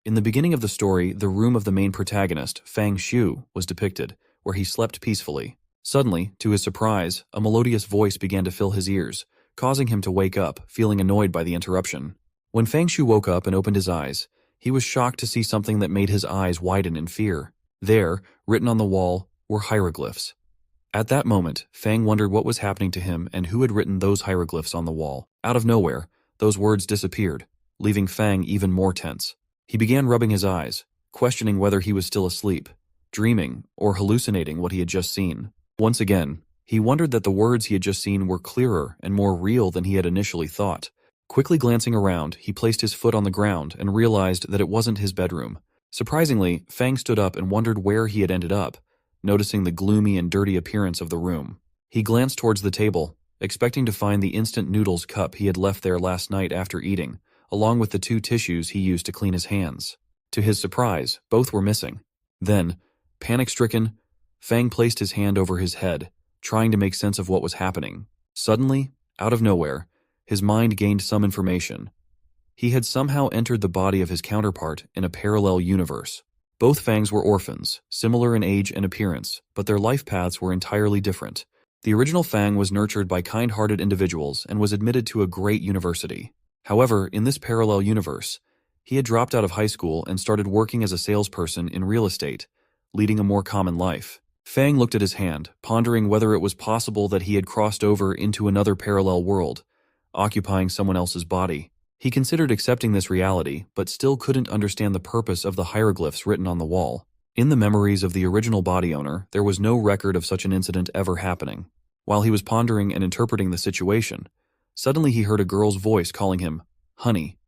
In the beginning of the story, the room of the main protagonist, Fang Xiu, was depicted, where he slept peacefully. Suddenly, to his surprise, a melodious voice began to fill his ears, causing him to wake up, feeling annoyed by the interruption. When Fang Xiu woke up and opened his eyes, he was shocked to see something that made his eyes widen in fear. There, written on the wall, were hieroglyphs. At that moment, Fang wondered what was happening to him and who had written those hieroglyphs on the wall. Out of nowhere, those words disappeared, leaving Fang even more tense. He began rubbing his eyes, questioning whether he was still asleep, dreaming, or hallucinating what he had just seen. Once again, he wondered that the words he had just seen were clearer and more real than he had initially thought. Quickly glancing around, he placed his foot on the ground and realized that it wasn't his bedroom. Surprisingly, Fang stood up and wondered where he had ended up, noticing the gloomy and dirty appearance of the room. He glanced towards the table, expecting to find the instant noodles cup he had left there last night after eating, along with the 2 tissues he used to clean his hands. To his surprise, both were missing. Then, panic-stricken, Fang placed his hand over his head, trying to make sense of what was happening. Suddenly, out of nowhere, his mind gained some information. He had somehow entered the body of his counterpart in a parallel universe. Both Fangs were orphans, similar in age and appearance, but their life paths were entirely different. The original Fang was nurtured by kind-hearted individuals and was admitted to a great university. However, in this parallel universe, he had dropped out of high school and started working as a salesperson in real estate, leading a more common life. Fang looked at his hand, pondering whether it was possible that he had crossed over into another parallel world, occupying someone else's body. He considered accepting this reality, but still couldn't understand the purpose of the hieroglyphs written on the wall. In the memories of the original body owner, there was no record of such an incident ever happening. While he was pondering and interpreting the situation, suddenly he heard a girl's voice calling him, "Honey."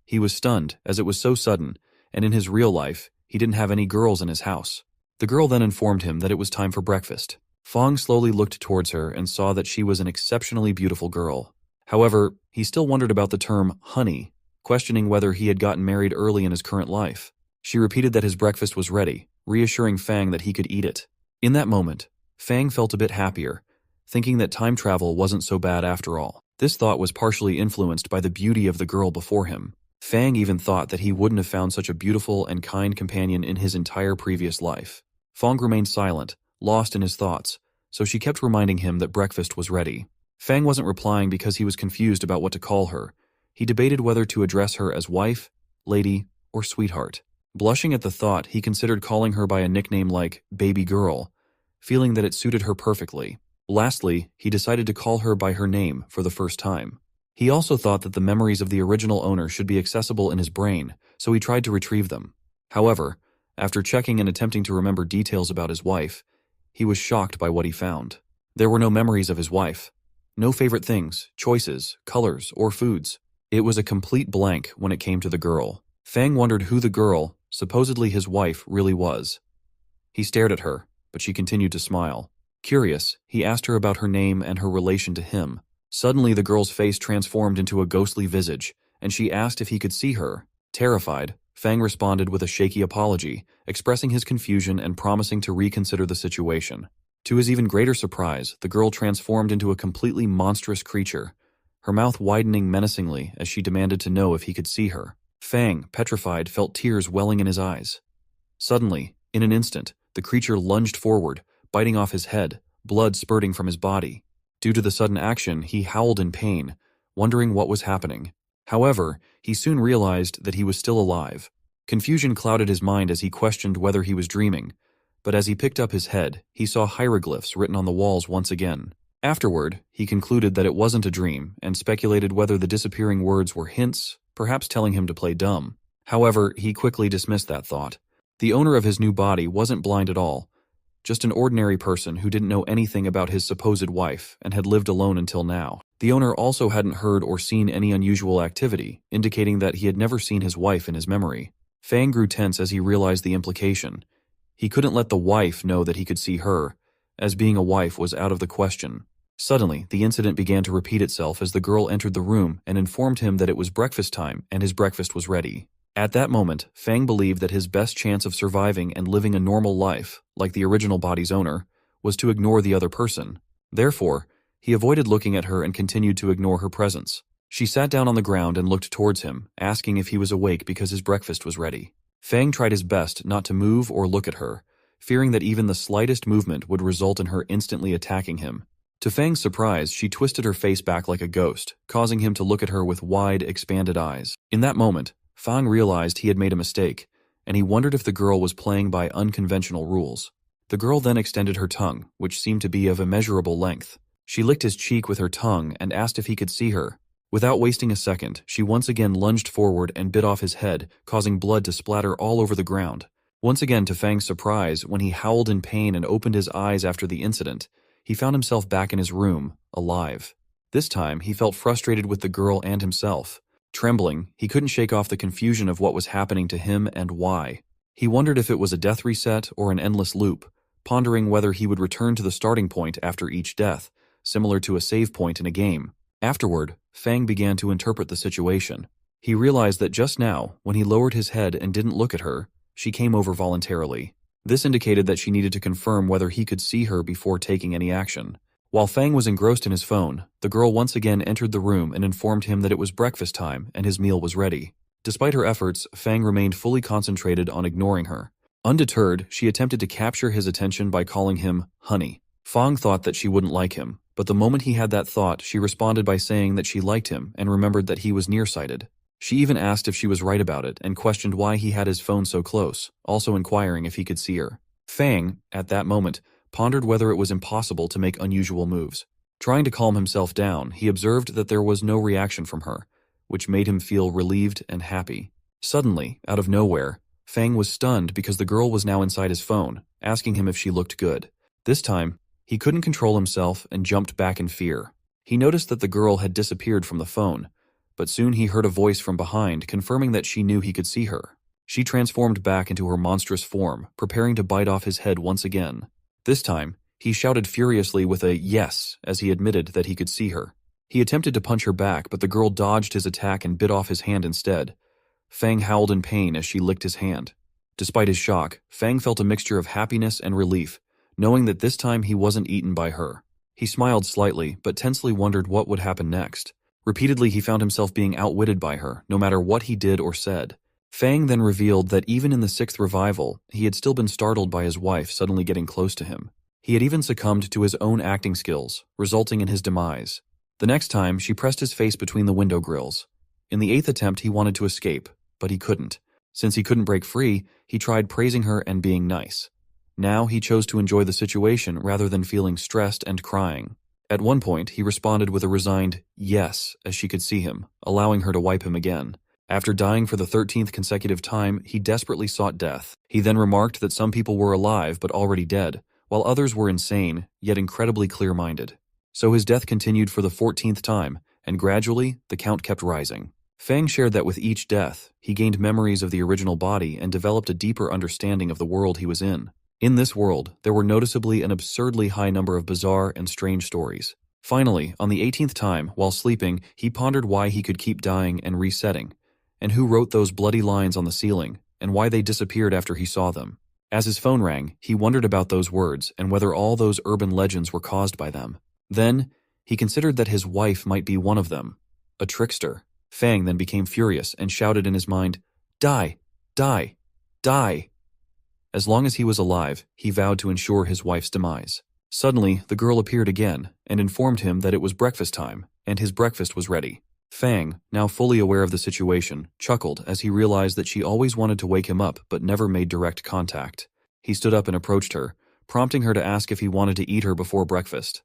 He was stunned, as it was so sudden, and in his real life, he didn't have any girls in his house. The girl then informed him that it was time for breakfast. Fang slowly looked towards her and saw that she was an exceptionally beautiful girl. However, he still wondered about the term honey, questioning whether he had gotten married early in his current life. She repeated that his breakfast was ready, reassuring Fang that he could eat it. In that moment, Fang felt a bit happier, thinking that time travel wasn't so bad after all. This thought was partially influenced by the beauty of the girl before him. Fang even thought that he wouldn't have found such a beautiful and kind companion in his entire previous life. Fang remained silent, lost in his thoughts, so she kept reminding him that breakfast was ready. Fang wasn't replying because he was confused about what to call her. He debated whether to address her as wife, lady, or sweetheart. Blushing at the thought, he considered calling her by a nickname like baby girl, feeling that it suited her perfectly. Lastly, he decided to call her by her name for the first time. He also thought that the memories of the original owner should be accessible in his brain, so he tried to retrieve them. However, after checking and attempting to remember details about his wife, he was shocked by what he found. There were no memories of his wife. No favorite things, choices, colors, or foods. It was a complete blank when it came to the girl. Fang wondered who the girl, supposedly his wife, really was. He stared at her, but she continued to smile. Curious, he asked her about her name and her relation to him. Suddenly the girl's face transformed into a ghostly visage, and she asked if he could see her. Terrified, Fang responded with a shaky apology, expressing his confusion and promising to reconsider the situation. To his even greater surprise, the girl transformed into a completely monstrous creature, her mouth widening menacingly as she demanded to know if he could see her. Fang, petrified, felt tears welling in his eyes. Suddenly, in an instant, the creature lunged forward, biting off his head, blood spurting from his body. Due to the sudden action, he howled in pain, wondering what was happening. However, he soon realized that he was still alive. Confusion clouded his mind as he questioned whether he was dreaming, but as he picked up his head, he saw hieroglyphs written on the walls once again. Afterward, he concluded that it wasn't a dream and speculated whether the disappearing words were hints, perhaps telling him to play dumb. However, he quickly dismissed that thought. The owner of his new body wasn't blind at all, just an ordinary person who didn't know anything about his supposed wife and had lived alone until now. The owner also hadn't heard or seen any unusual activity, indicating that he had never seen his wife in his memory. Fang grew tense as he realized the implication. He couldn't let the wife know that he could see her, as being a wife was out of the question. Suddenly, the incident began to repeat itself as the girl entered the room and informed him that it was breakfast time and his breakfast was ready. At that moment, Fang believed that his best chance of surviving and living a normal life, like the original body's owner, was to ignore the other person. Therefore, he avoided looking at her and continued to ignore her presence. She sat down on the ground and looked towards him, asking if he was awake because his breakfast was ready. Fang tried his best not to move or look at her, fearing that even the slightest movement would result in her instantly attacking him. To Fang's surprise, she twisted her face back like a ghost, causing him to look at her with wide, expanded eyes. In that moment, Fang realized he had made a mistake, and he wondered if the girl was playing by unconventional rules. The girl then extended her tongue, which seemed to be of immeasurable length. She licked his cheek with her tongue and asked if he could see her. Without wasting a second, she once again lunged forward and bit off his head, causing blood to splatter all over the ground. Once again, to Fang's surprise, when he howled in pain and opened his eyes after the incident, he found himself back in his room, alive. This time, he felt frustrated with the girl and himself. Trembling, he couldn't shake off the confusion of what was happening to him and why. He wondered if it was a death reset or an endless loop, pondering whether he would return to the starting point after each death, similar to a save point in a game. Afterward, Fang began to interpret the situation. He realized that just now, when he lowered his head and didn't look at her, she came over voluntarily. This indicated that she needed to confirm whether he could see her before taking any action. While Fang was engrossed in his phone, the girl once again entered the room and informed him that it was breakfast time and his meal was ready. Despite her efforts, Fang remained fully concentrated on ignoring her. Undeterred, she attempted to capture his attention by calling him honey. Fang thought that she wouldn't like him, but the moment he had that thought, she responded by saying that she liked him and remembered that he was nearsighted. She even asked if she was right about it and questioned why he had his phone so close, also inquiring if he could see her. Fang, at that moment, pondered whether it was impossible to make unusual moves. Trying to calm himself down, he observed that there was no reaction from her, which made him feel relieved and happy. Suddenly, out of nowhere, Fang was stunned because the girl was now inside his phone, asking him if she looked good. This time, he couldn't control himself and jumped back in fear. He noticed that the girl had disappeared from the phone, but soon he heard a voice from behind confirming that she knew he could see her. She transformed back into her monstrous form, preparing to bite off his head once again. This time, he shouted furiously with a yes as he admitted that he could see her. He attempted to punch her back, but the girl dodged his attack and bit off his hand instead. Fang howled in pain as she licked his hand. Despite his shock, Fang felt a mixture of happiness and relief, knowing that this time he wasn't eaten by her. He smiled slightly, but tensely wondered what would happen next. Repeatedly, he found himself being outwitted by her, no matter what he did or said. Fang then revealed that even in the 6th revival, he had still been startled by his wife suddenly getting close to him. He had even succumbed to his own acting skills, resulting in his demise. The next time, she pressed his face between the window grills. In the 8th attempt, he wanted to escape, but he couldn't. Since he couldn't break free, he tried praising her and being nice. Now he chose to enjoy the situation rather than feeling stressed and crying. At one point, he responded with a resigned yes as she could see him, allowing her to wipe him again. After dying for the 13th consecutive time, he desperately sought death. He then remarked that some people were alive but already dead, while others were insane, yet incredibly clear-minded. So his death continued for the 14th time, and gradually, the count kept rising. Fang shared that with each death, he gained memories of the original body and developed a deeper understanding of the world he was in. In this world, there were noticeably an absurdly high number of bizarre and strange stories. Finally, on the 18th time, while sleeping, he pondered why he could keep dying and resetting, and who wrote those bloody lines on the ceiling, and why they disappeared after he saw them. As his phone rang, he wondered about those words and whether all those urban legends were caused by them. Then, he considered that his wife might be one of them, a trickster. Fang then became furious and shouted in his mind, "Die! Die! Die!" As long as he was alive, he vowed to ensure his wife's demise. Suddenly, the girl appeared again and informed him that it was breakfast time, and his breakfast was ready. Fang, now fully aware of the situation, chuckled as he realized that she always wanted to wake him up but never made direct contact. He stood up and approached her, prompting her to ask if he wanted to eat her before breakfast.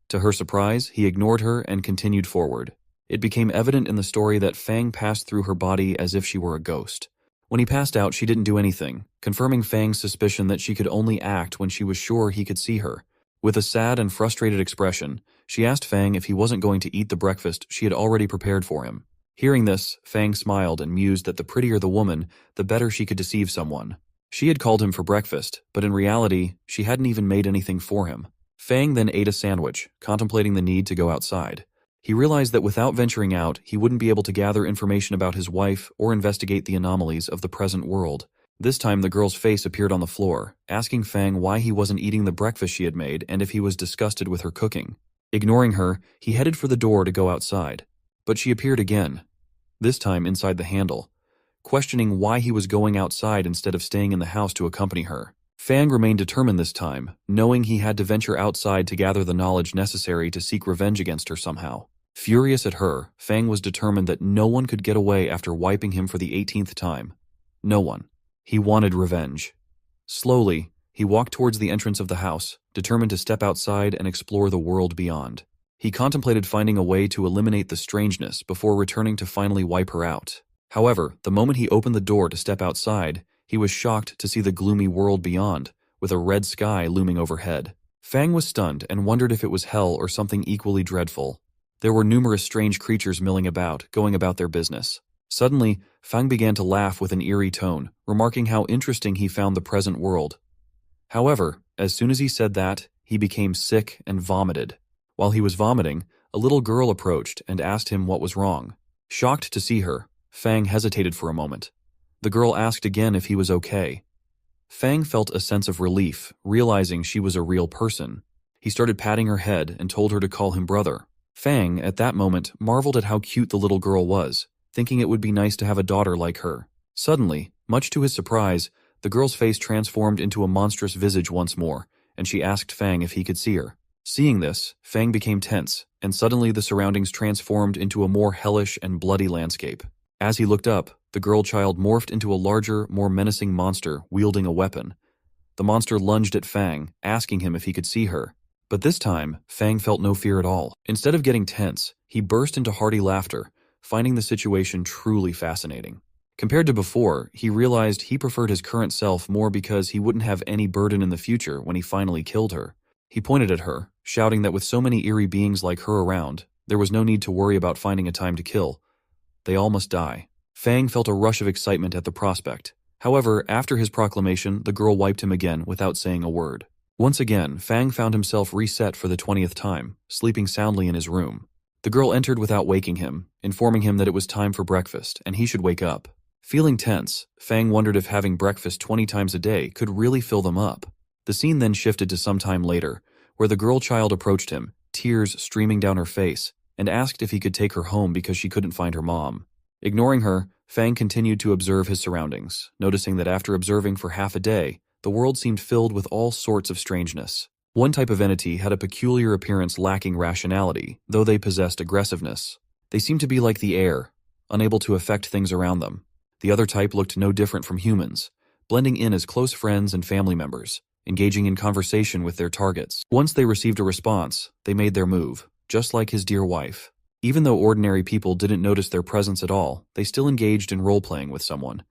To her surprise, he ignored her and continued forward. It became evident in the story that Fang passed through her body as if she were a ghost. When he passed out, she didn't do anything, confirming Fang's suspicion that she could only act when she was sure he could see her. With a sad and frustrated expression, she asked Fang if he wasn't going to eat the breakfast she had already prepared for him. Hearing this, Fang smiled and mused that the prettier the woman, the better she could deceive someone. She had called him for breakfast, but in reality, she hadn't even made anything for him. Fang then ate a sandwich, contemplating the need to go outside. He realized that without venturing out, he wouldn't be able to gather information about his wife or investigate the anomalies of the present world. This time the girl's face appeared on the floor, asking Fang why he wasn't eating the breakfast she had made and if he was disgusted with her cooking. Ignoring her, he headed for the door to go outside. But she appeared again, this time inside the handle. questioning why he was going outside instead of staying in the house to accompany her. Fang remained determined this time, knowing he had to venture outside to gather the knowledge necessary to seek revenge against her somehow. Furious at her, Fang was determined that no one could get away after wiping him for the 18th time. No one. He wanted revenge. Slowly, he walked towards the entrance of the house, determined to step outside and explore the world beyond. He contemplated finding a way to eliminate the strangeness before returning to finally wipe her out. However, the moment he opened the door to step outside, he was shocked to see the gloomy world beyond, with a red sky looming overhead. Fang was stunned and wondered if it was hell or something equally dreadful. There were numerous strange creatures milling about, going about their business. Suddenly, Fang began to laugh with an eerie tone, remarking how interesting he found the present world. However, as soon as he said that, he became sick and vomited. While he was vomiting, a little girl approached and asked him what was wrong. Shocked to see her, Fang hesitated for a moment. The girl asked again if he was okay. Fang felt a sense of relief, realizing she was a real person. He started patting her head and told her to call him brother. Fang, at that moment, marveled at how cute the little girl was, thinking it would be nice to have a daughter like her. Suddenly, much to his surprise, the girl's face transformed into a monstrous visage once more, and she asked Fang if he could see her. Seeing this, Fang became tense, and suddenly the surroundings transformed into a more hellish and bloody landscape. As he looked up, the girl child morphed into a larger, more menacing monster wielding a weapon. The monster lunged at Fang, asking him if he could see her. But this time, Fang felt no fear at all. Instead of getting tense, he burst into hearty laughter, finding the situation truly fascinating. Compared to before, he realized he preferred his current self more because he wouldn't have any burden in the future when he finally killed her. He pointed at her, shouting that with so many eerie beings like her around, there was no need to worry about finding a time to kill. They all must die. Fang felt a rush of excitement at the prospect. However, after his proclamation, the girl wiped him again without saying a word. Once again, Fang found himself reset for the 20th time, sleeping soundly in his room. The girl entered without waking him, informing him that it was time for breakfast and he should wake up. Feeling tense, Fang wondered if having breakfast 20 times a day could really fill them up. The scene then shifted to some time later, where the girl child approached him, tears streaming down her face, and asked if he could take her home because she couldn't find her mom. Ignoring her, Fang continued to observe his surroundings, noticing that after observing for half a day, the world seemed filled with all sorts of strangeness. One type of entity had a peculiar appearance lacking rationality, though they possessed aggressiveness. They seemed to be like the air, unable to affect things around them. The other type looked no different from humans, blending in as close friends and family members, engaging in conversation with their targets. Once they received a response, they made their move, just like his dear wife. Even though ordinary people didn't notice their presence at all, they still engaged in role-playing with someone.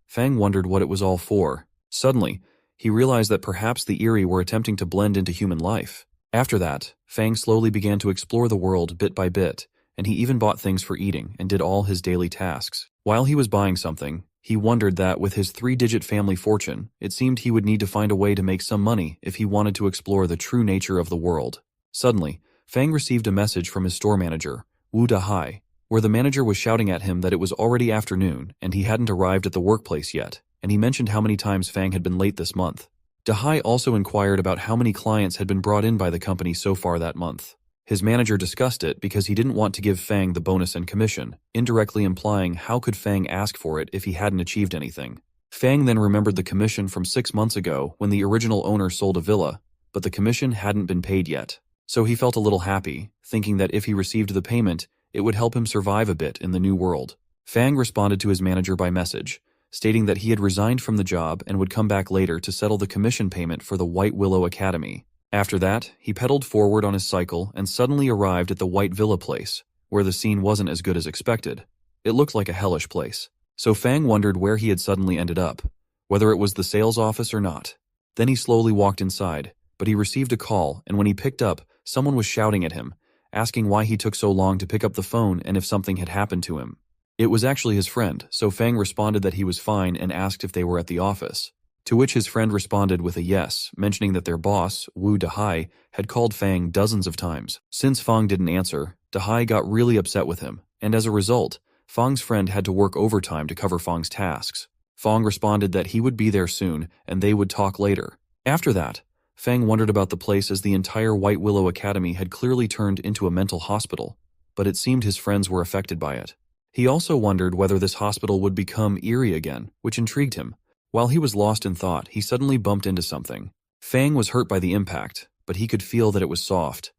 Fang wondered what it was all for. Suddenly, he realized that perhaps the eerie were attempting to blend into human life. After that, Fang slowly began to explore the world bit by bit, and he even bought things for eating and did all his daily tasks. While he was buying something, he wondered that with his 3-digit family fortune, it seemed he would need to find a way to make some money if he wanted to explore the true nature of the world. Suddenly, Fang received a message from his store manager, Wu Dahai, where the manager was shouting at him that it was already afternoon and he hadn't arrived at the workplace yet, and he mentioned how many times Fang had been late this month. Dahai also inquired about how many clients had been brought in by the company so far that month. His manager discussed it because he didn't want to give Fang the bonus and commission, indirectly implying how could Fang ask for it if he hadn't achieved anything. Fang then remembered the commission from 6 months ago when the original owner sold a villa, but the commission hadn't been paid yet. So he felt a little happy, thinking that if he received the payment, it would help him survive a bit in the new world. Fang responded to his manager by message, stating that he had resigned from the job and would come back later to settle the commission payment for the White Willow Academy. After that, he pedaled forward on his cycle and suddenly arrived at the White Villa place, where the scene wasn't as good as expected. It looked like a hellish place. So Fang wondered where he had suddenly ended up, whether it was the sales office or not. Then he slowly walked inside, but he received a call, and when he picked up, someone was shouting at him, asking why he took so long to pick up the phone and if something had happened to him. It was actually his friend, so Fang responded that he was fine and asked if they were at the office. To which his friend responded with a yes, mentioning that their boss, Wu Dahai, had called Fang dozens of times. Since Fang didn't answer, Dahai got really upset with him, and as a result, Fang's friend had to work overtime to cover Fang's tasks. Fang responded that he would be there soon and they would talk later. After that, Fang wondered about the place as the entire White Willow Academy had clearly turned into a mental hospital, but it seemed his friends were affected by it. He also wondered whether this hospital would become eerie again, which intrigued him. While he was lost in thought, he suddenly bumped into something. Fang was hurt by the impact, but he could feel that it was soft.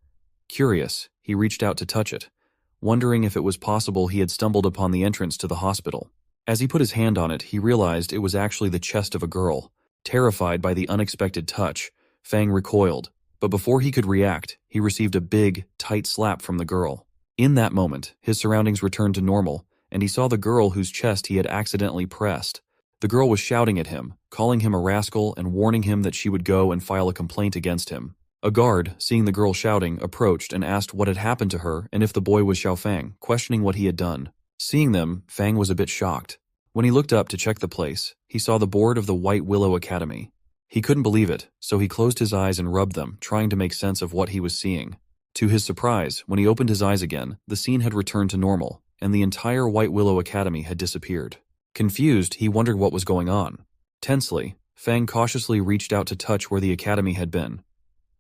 Curious, he reached out to touch it, wondering if it was possible he had stumbled upon the entrance to the hospital. As he put his hand on it, he realized it was actually the chest of a girl. Terrified by the unexpected touch, Fang recoiled, but before he could react, he received a big, tight slap from the girl. In that moment, his surroundings returned to normal, and he saw the girl whose chest he had accidentally pressed. The girl was shouting at him, calling him a rascal and warning him that she would go and file a complaint against him. A guard, seeing the girl shouting, approached and asked what had happened to her and if the boy was Xiaofang, questioning what he had done. Seeing them, Fang was a bit shocked. When he looked up to check the place, he saw the board of the White Willow Academy. He couldn't believe it, so he closed his eyes and rubbed them, trying to make sense of what he was seeing. To his surprise, when he opened his eyes again, the scene had returned to normal, and the entire White Willow Academy had disappeared. Confused, he wondered what was going on. Tensely, Fang cautiously reached out to touch where the academy had been,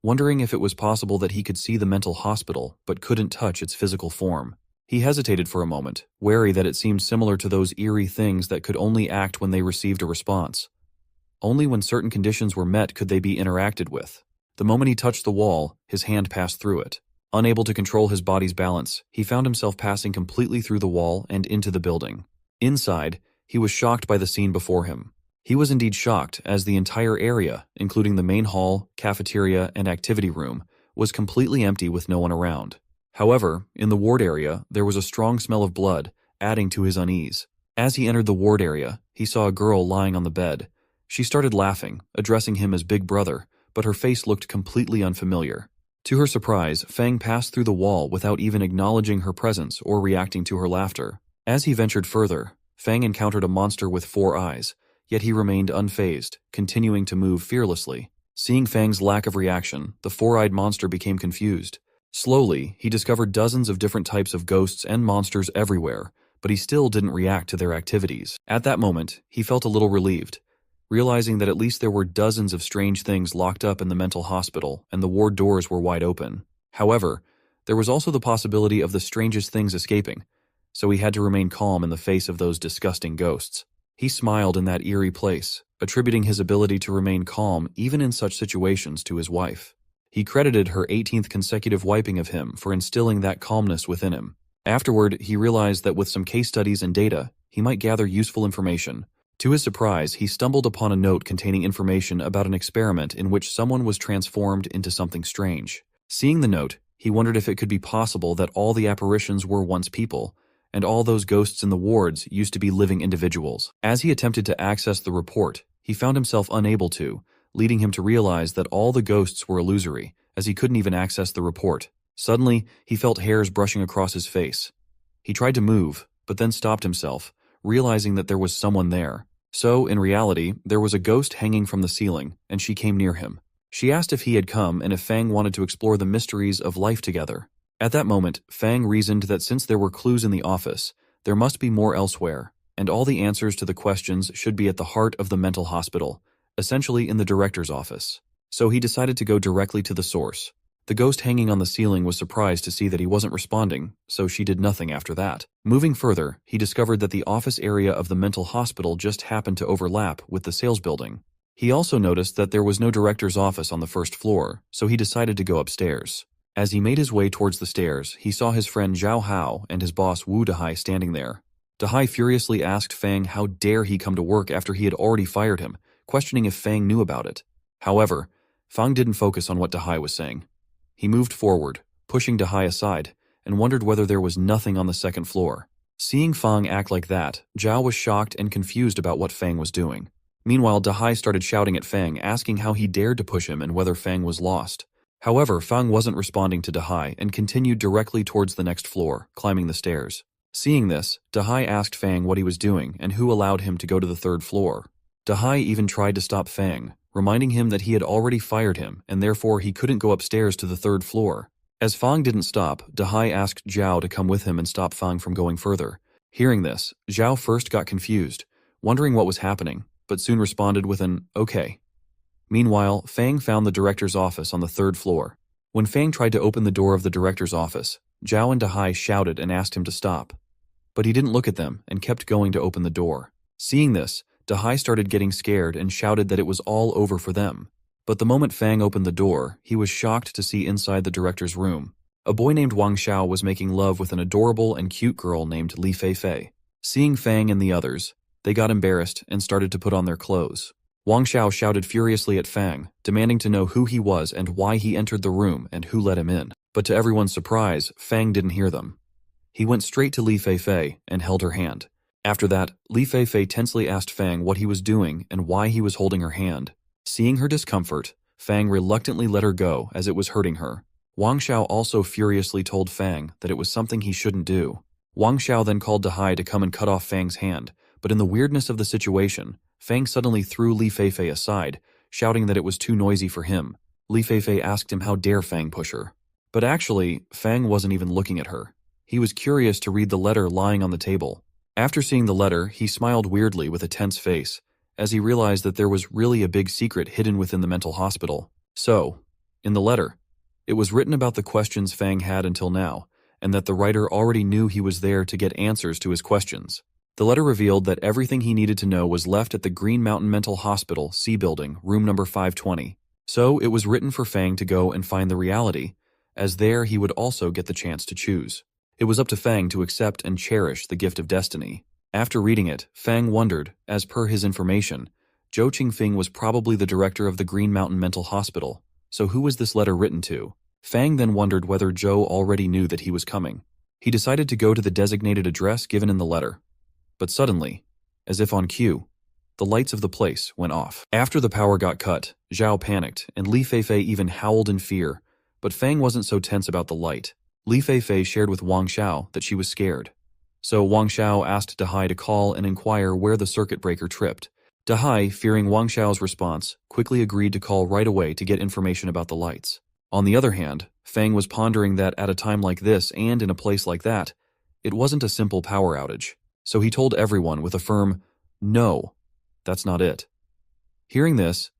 wondering if it was possible that he could see the mental hospital but couldn't touch its physical form. He hesitated for a moment, wary that it seemed similar to those eerie things that could only act when they received a response. Only when certain conditions were met could they be interacted with. The moment he touched the wall, his hand passed through it. Unable to control his body's balance, he found himself passing completely through the wall and into the building. Inside, he was shocked by the scene before him. He was indeed shocked, as the entire area, including the main hall, cafeteria, and activity room, was completely empty with no one around. However, in the ward area, there was a strong smell of blood, adding to his unease. As he entered the ward area, he saw a girl lying on the bed. She started laughing, addressing him as Big Brother, but her face looked completely unfamiliar. To her surprise, Fang passed through the wall without even acknowledging her presence or reacting to her laughter. As he ventured further, Fang encountered a monster with 4 eyes, yet he remained unfazed, continuing to move fearlessly. Seeing Fang's lack of reaction, the 4-eyed monster became confused. Slowly, he discovered dozens of different types of ghosts and monsters everywhere, but he still didn't react to their activities. At that moment, he felt a little relieved, realizing that at least there were dozens of strange things locked up in the mental hospital and the ward doors were wide open. However, there was also the possibility of the strangest things escaping, so he had to remain calm in the face of those disgusting ghosts. He smiled in that eerie place, attributing his ability to remain calm even in such situations to his wife. He credited her 18th consecutive wiping of him for instilling that calmness within him. Afterward, he realized that with some case studies and data, he might gather useful information. To his surprise, he stumbled upon a note containing information about an experiment in which someone was transformed into something strange. Seeing the note, he wondered if it could be possible that all the apparitions were once people, and all those ghosts in the wards used to be living individuals. As he attempted to access the report, he found himself unable to, leading him to realize that all the ghosts were illusory, as he couldn't even access the report. Suddenly, he felt hairs brushing across his face. He tried to move, but then stopped himself, realizing that there was someone there. So, in reality, there was a ghost hanging from the ceiling, and she came near him. She asked if he had come and if Fang wanted to explore the mysteries of life together. At that moment, Fang reasoned that since there were clues in the office, there must be more elsewhere, and all the answers to the questions should be at the heart of the mental hospital, essentially in the director's office. So he decided to go directly to the source. The ghost hanging on the ceiling was surprised to see that he wasn't responding, so she did nothing after that. Moving further, he discovered that the office area of the mental hospital just happened to overlap with the sales building. He also noticed that there was no director's office on the first floor, so he decided to go upstairs. As he made his way towards the stairs, he saw his friend Zhao Hao and his boss Wu Dehai standing there. Dehai furiously asked Fang how dare he come to work after he had already fired him, questioning if Fang knew about it. However, Fang didn't focus on what Dehai was saying. He moved forward, pushing Dehai aside, and wondered whether there was nothing on the second floor. Seeing Fang act like that, Zhao was shocked and confused about what Fang was doing. Meanwhile, Dehai started shouting at Fang, asking how he dared to push him and whether Fang was lost. However, Fang wasn't responding to Dehai and continued directly towards the next floor, climbing the stairs. Seeing this, Dehai asked Fang what he was doing and who allowed him to go to the third floor. Dehai even tried to stop Fang, reminding him that he had already fired him and therefore he couldn't go upstairs to the third floor. As Fang didn't stop, Dehai asked Zhao to come with him and stop Fang from going further. Hearing this, Zhao first got confused, wondering what was happening, but soon responded with an "okay." Meanwhile, Fang found the director's office on the third floor. When Fang tried to open the door of the director's office, Zhao and Dehai shouted and asked him to stop. But he didn't look at them and kept going to open the door. Seeing this, Dahai started getting scared and shouted that it was all over for them. But the moment Fang opened the door, he was shocked to see inside the director's room. A boy named Wang Xiao was making love with an adorable and cute girl named Li Feifei. Seeing Fang and the others, they got embarrassed and started to put on their clothes. Wang Xiao shouted furiously at Fang, demanding to know who he was and why he entered the room and who let him in. But to everyone's surprise, Fang didn't hear them. He went straight to Li Feifei and held her hand. After that, Li Feifei tensely asked Fang what he was doing and why he was holding her hand. Seeing her discomfort, Fang reluctantly let her go as it was hurting her. Wang Xiao also furiously told Fang that it was something he shouldn't do. Wang Xiao then called Dahai to come and cut off Fang's hand, but in the weirdness of the situation, Fang suddenly threw Li Feifei aside, shouting that it was too noisy for him. Li Feifei asked him how dare Fang push her. But actually, Fang wasn't even looking at her. He was curious to read the letter lying on the table. After seeing the letter, he smiled weirdly with a tense face, as he realized that there was really a big secret hidden within the mental hospital. So, in the letter, it was written about the questions Fang had until now, and that the writer already knew he was there to get answers to his questions. The letter revealed that everything he needed to know was left at the Green Mountain Mental Hospital, C Building, room number 520. So it was written for Fang to go and find the reality, as there he would also get the chance to choose. It was up to Fang to accept and cherish the gift of destiny. After reading it, Fang wondered, as per his information, Zhou Qingfing was probably the director of the Green Mountain Mental Hospital. So who was this letter written to? Fang then wondered whether Zhou already knew that he was coming. He decided to go to the designated address given in the letter. But suddenly, as if on cue, the lights of the place went off. After the power got cut, Zhao panicked, and Li Feifei even howled in fear. But Fang wasn't so tense about the light. Li Feifei shared with Wang Xiao that she was scared. So Wang Xiao asked Dahai to call and inquire where the circuit breaker tripped. Dahai, fearing Wang Xiao's response, quickly agreed to call right away to get information about the lights. On the other hand, Fang was pondering that at a time like this and in a place like that, it wasn't a simple power outage. So he told everyone with a firm, "No, that's not it." Hearing this,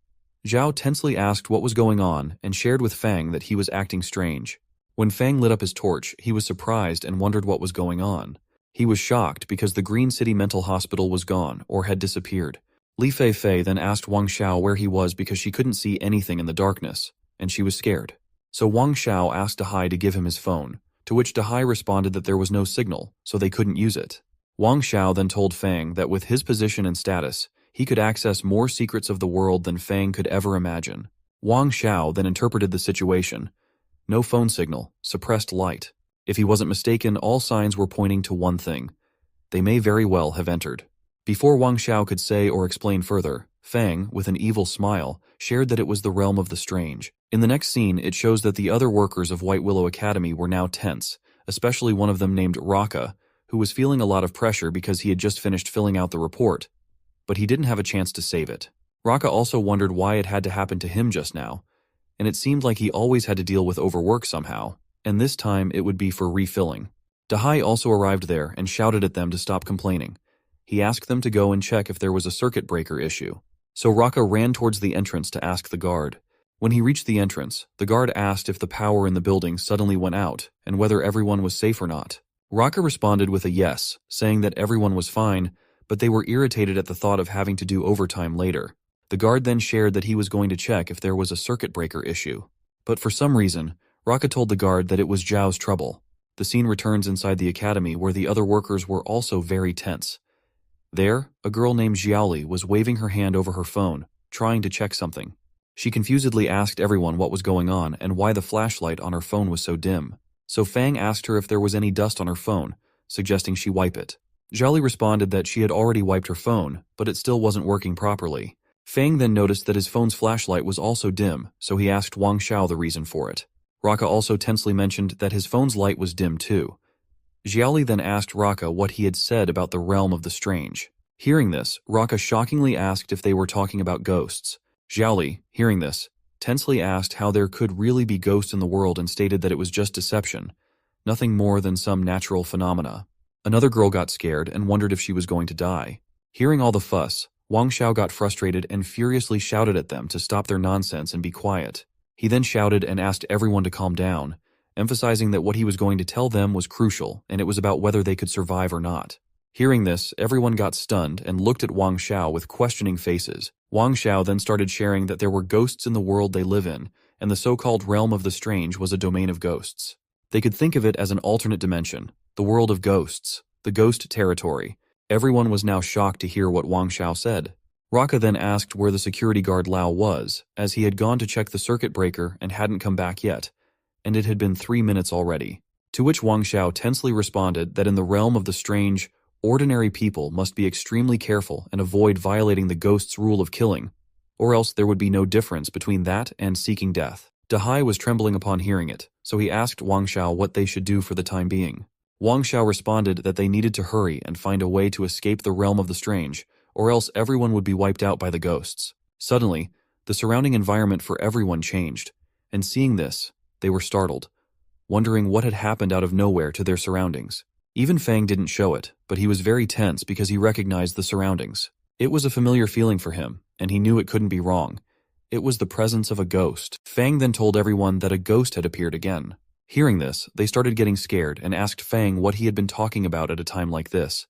Zhao tensely asked what was going on and shared with Fang that he was acting strange. When Fang lit up his torch, he was surprised and wondered what was going on. He was shocked because the Green City Mental Hospital was gone or had disappeared. Li Feifei then asked Wang Xiao where he was because she couldn't see anything in the darkness, and she was scared. So Wang Xiao asked Dahai to give him his phone, to which Dahai responded that there was no signal, so they couldn't use it. Wang Xiao then told Fang that with his position and status, he could access more secrets of the world than Fang could ever imagine. Wang Xiao then interpreted the situation. No phone signal, suppressed light. If he wasn't mistaken, all signs were pointing to one thing. They may very well have entered. Before Wang Xiao could say or explain further, Fang, with an evil smile, shared that it was the realm of the strange. In the next scene, it shows that the other workers of White Willow Academy were now tense, especially one of them named Raka, who was feeling a lot of pressure because he had just finished filling out the report, but he didn't have a chance to save it. Raka also wondered why it had to happen to him just now, and it seemed like he always had to deal with overwork somehow, and this time it would be for refilling. Dahai also arrived there and shouted at them to stop complaining. He asked them to go and check if there was a circuit breaker issue. So Raka ran towards the entrance to ask the guard. When he reached the entrance, the guard asked if the power in the building suddenly went out and whether everyone was safe or not. Raka responded with a yes, saying that everyone was fine, but they were irritated at the thought of having to do overtime later. The guard then shared that he was going to check if there was a circuit breaker issue. But for some reason, Raka told the guard that it was Zhao's trouble. The scene returns inside the academy where the other workers were also very tense. There, a girl named Xiaoli was waving her hand over her phone, trying to check something. She confusedly asked everyone what was going on and why the flashlight on her phone was so dim. So Fang asked her if there was any dust on her phone, suggesting she wipe it. Xiaoli responded that she had already wiped her phone, but it still wasn't working properly. Fang then noticed that his phone's flashlight was also dim, so he asked Wang Xiao the reason for it. Raka also tensely mentioned that his phone's light was dim too. Xiaoli then asked Raka what he had said about the realm of the strange. Hearing this, Raka shockingly asked if they were talking about ghosts. Xiaoli, hearing this, tensely asked how there could really be ghosts in the world and stated that it was just deception, nothing more than some natural phenomena. Another girl got scared and wondered if she was going to die. Hearing all the fuss, Wang Xiao got frustrated and furiously shouted at them to stop their nonsense and be quiet. He then shouted and asked everyone to calm down, emphasizing that what he was going to tell them was crucial and it was about whether they could survive or not. Hearing this, everyone got stunned and looked at Wang Xiao with questioning faces. Wang Xiao then started sharing that there were ghosts in the world they live in, and the so-called realm of the strange was a domain of ghosts. They could think of it as an alternate dimension, the world of ghosts, the ghost territory. Everyone was now shocked to hear what Wang Xiao said. Raka then asked where the security guard Lao was, as he had gone to check the circuit breaker and hadn't come back yet, and it had been 3 minutes already. To which Wang Xiao tensely responded that in the realm of the strange, ordinary people must be extremely careful and avoid violating the ghost's rule of killing, or else there would be no difference between that and seeking death. Dahai was trembling upon hearing it, so he asked Wang Xiao what they should do for the time being. Wang Xiao responded that they needed to hurry and find a way to escape the realm of the strange, or else everyone would be wiped out by the ghosts. Suddenly, the surrounding environment for everyone changed, and seeing this, they were startled, wondering what had happened out of nowhere to their surroundings. Even Fang didn't show it, but he was very tense because he recognized the surroundings. It was a familiar feeling for him, and he knew it couldn't be wrong. It was the presence of a ghost. Fang then told everyone that a ghost had appeared again. Hearing this, they started getting scared and asked Fang what he had been talking about at a time like this,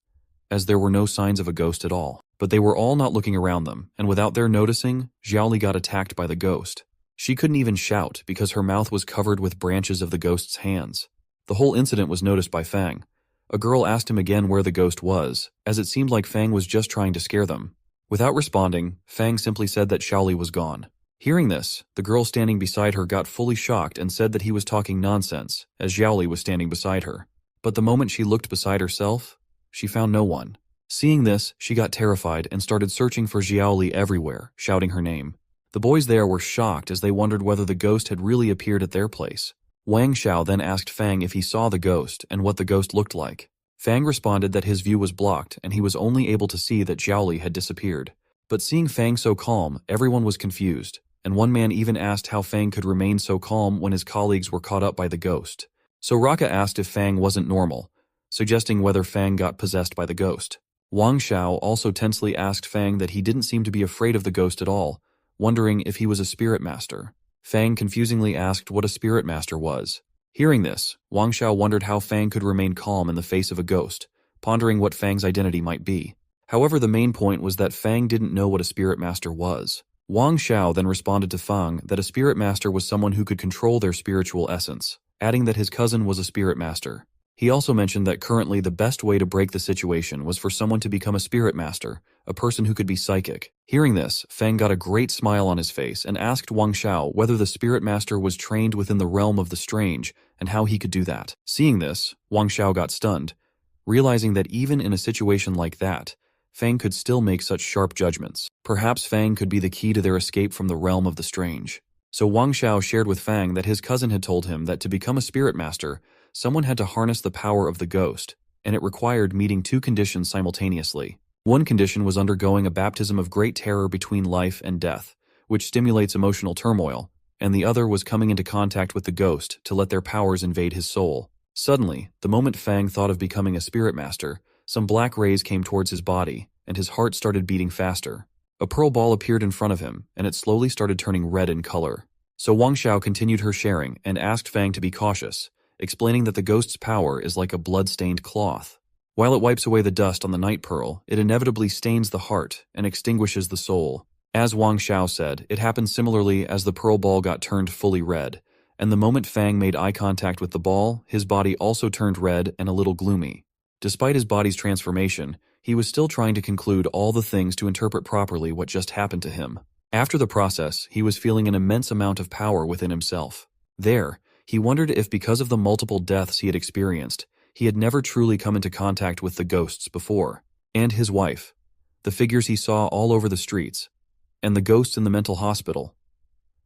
as there were no signs of a ghost at all. But they were all not looking around them, and without their noticing, Xiaoli got attacked by the ghost. She couldn't even shout because her mouth was covered with branches of the ghost's hands. The whole incident was noticed by Fang. A girl asked him again where the ghost was, as it seemed like Fang was just trying to scare them. Without responding, Fang simply said that Xiaoli was gone. Hearing this, the girl standing beside her got fully shocked and said that he was talking nonsense, as Xiaoli was standing beside her. But the moment she looked beside herself, she found no one. Seeing this, she got terrified and started searching for Xiaoli everywhere, shouting her name. The boys there were shocked as they wondered whether the ghost had really appeared at their place. Wang Xiao then asked Fang if he saw the ghost and what the ghost looked like. Fang responded that his view was blocked and he was only able to see that Xiaoli had disappeared. But seeing Fang so calm, everyone was confused, and one man even asked how Fang could remain so calm when his colleagues were caught up by the ghost. So Raka asked if Fang wasn't normal, suggesting whether Fang got possessed by the ghost. Wang Xiao also tensely asked Fang that he didn't seem to be afraid of the ghost at all, wondering if he was a spirit master. Fang confusingly asked what a spirit master was. Hearing this, Wang Xiao wondered how Fang could remain calm in the face of a ghost, pondering what Fang's identity might be. However, the main point was that Fang didn't know what a spirit master was. Wang Xiao then responded to Fang that a spirit master was someone who could control their spiritual essence, adding that his cousin was a spirit master. He also mentioned that currently the best way to break the situation was for someone to become a spirit master, a person who could be psychic. Hearing this, Fang got a great smile on his face and asked Wang Xiao whether the spirit master was trained within the realm of the strange and how he could do that. Seeing this, Wang Xiao got stunned, realizing that even in a situation like that, Fang could still make such sharp judgments. Perhaps Fang could be the key to their escape from the realm of the strange. So Wang Xiao shared with Fang that his cousin had told him that to become a spirit master, someone had to harness the power of the ghost, and it required meeting two conditions simultaneously. One condition was undergoing a baptism of great terror between life and death, which stimulates emotional turmoil, and the other was coming into contact with the ghost to let their powers invade his soul. Suddenly, the moment Fang thought of becoming a spirit master, some black rays came towards his body, and his heart started beating faster. A pearl ball appeared in front of him, and it slowly started turning red in color. So Wang Xiao continued her sharing and asked Fang to be cautious, explaining that the ghost's power is like a blood-stained cloth. While it wipes away the dust on the night pearl, it inevitably stains the heart and extinguishes the soul. As Wang Xiao said, it happened similarly as the pearl ball got turned fully red, and the moment Fang made eye contact with the ball, his body also turned red and a little gloomy. Despite his body's transformation, he was still trying to conclude all the things to interpret properly what just happened to him. After the process, he was feeling an immense amount of power within himself. There, he wondered if because of the multiple deaths he had experienced, he had never truly come into contact with the ghosts before. And his wife, the figures he saw all over the streets, and the ghosts in the mental hospital.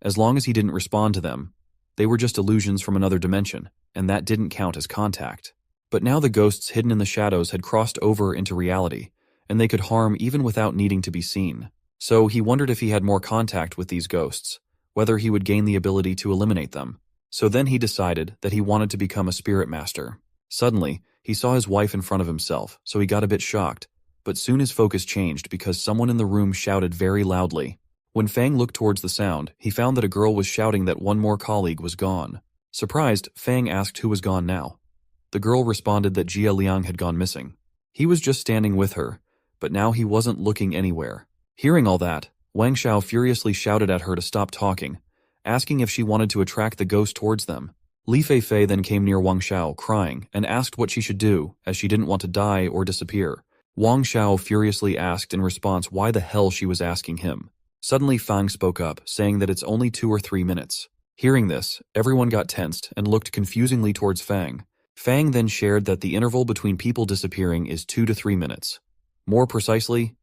As long as he didn't respond to them, they were just illusions from another dimension, and that didn't count as contact. But now the ghosts hidden in the shadows had crossed over into reality, and they could harm even without needing to be seen. So he wondered if he had more contact with these ghosts, whether he would gain the ability to eliminate them. So then he decided that he wanted to become a spirit master. Suddenly, he saw his wife in front of himself, so he got a bit shocked, but soon his focus changed because someone in the room shouted very loudly. When Fang looked towards the sound, he found that a girl was shouting that one more colleague was gone. Surprised, Fang asked who was gone now. The girl responded that Jia Liang had gone missing. He was just standing with her, but now he wasn't looking anywhere. Hearing all that, Wang Xiao furiously shouted at her to stop talking, asking if she wanted to attract the ghost towards them. Li Feifei then came near Wang Xiao, crying, and asked what she should do, as she didn't want to die or disappear. Wang Xiao furiously asked in response why the hell she was asking him. Suddenly Fang spoke up, saying that it's only 2 or 3 minutes. Hearing this, everyone got tensed and looked confusingly towards Fang. Fang then shared that the interval between people disappearing is 2 to 3 minutes. More precisely,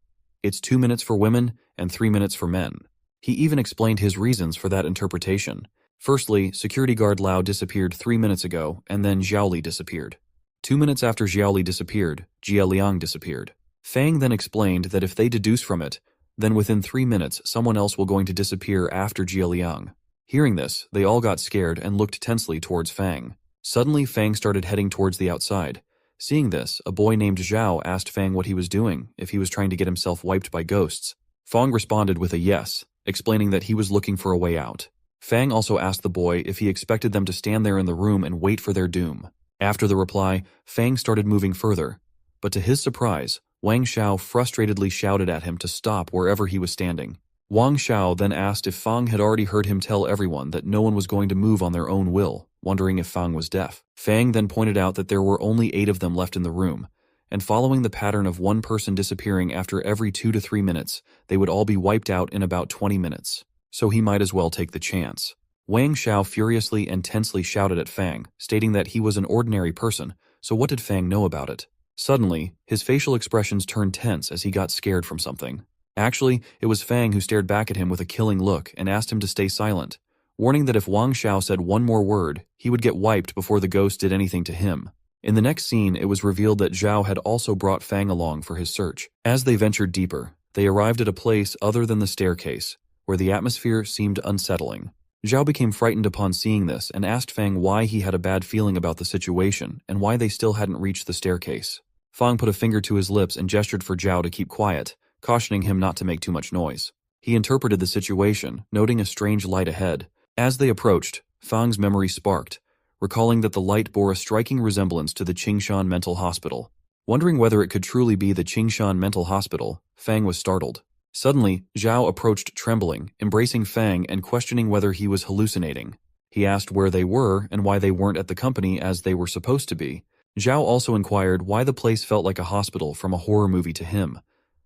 it's 2 minutes for women and 3 minutes for men. He even explained his reasons for that interpretation. Firstly, security guard Lao disappeared 3 minutes ago, and then Xiaoli disappeared. 2 minutes after Xiaoli disappeared, Jia Liang disappeared. Fang then explained that if they deduce from it, then within 3 minutes someone else will going to disappear after Jia Liang. Hearing this, they all got scared and looked tensely towards Fang. Suddenly Fang started heading towards the outside. Seeing this, a boy named Zhao asked Fang what he was doing, if he was trying to get himself wiped by ghosts. Fang responded with a yes, explaining that he was looking for a way out. Fang also asked the boy if he expected them to stand there in the room and wait for their doom. After the reply, Fang started moving further, but to his surprise, Wang Xiao frustratedly shouted at him to stop wherever he was standing. Wang Xiao then asked if Fang had already heard him tell everyone that no one was going to move on their own will, wondering if Fang was deaf. Fang then pointed out that there were only 8 of them left in the room, and following the pattern of one person disappearing after every 2 to 3 minutes, they would all be wiped out in about 20 minutes. So he might as well take the chance. Wang Xiao furiously and tensely shouted at Fang, stating that he was an ordinary person, so what did Fang know about it? Suddenly, his facial expressions turned tense as he got scared from something. Actually, it was Fang who stared back at him with a killing look and asked him to stay silent, warning that if Wang Xiao said one more word, he would get wiped before the ghost did anything to him. In the next scene, it was revealed that Zhao had also brought Fang along for his search. As they ventured deeper, they arrived at a place other than the staircase, where the atmosphere seemed unsettling. Zhao became frightened upon seeing this and asked Fang why he had a bad feeling about the situation and why they still hadn't reached the staircase. Fang put a finger to his lips and gestured for Zhao to keep quiet, cautioning him not to make too much noise. He interpreted the situation, noting a strange light ahead. As they approached, Fang's memory sparked, recalling that the light bore a striking resemblance to the Qingshan Mental Hospital. Wondering whether it could truly be the Qingshan Mental Hospital, Fang was startled. Suddenly, Zhao approached trembling, embracing Fang and questioning whether he was hallucinating. He asked where they were and why they weren't at the company as they were supposed to be. Zhao also inquired why the place felt like a hospital from a horror movie to him.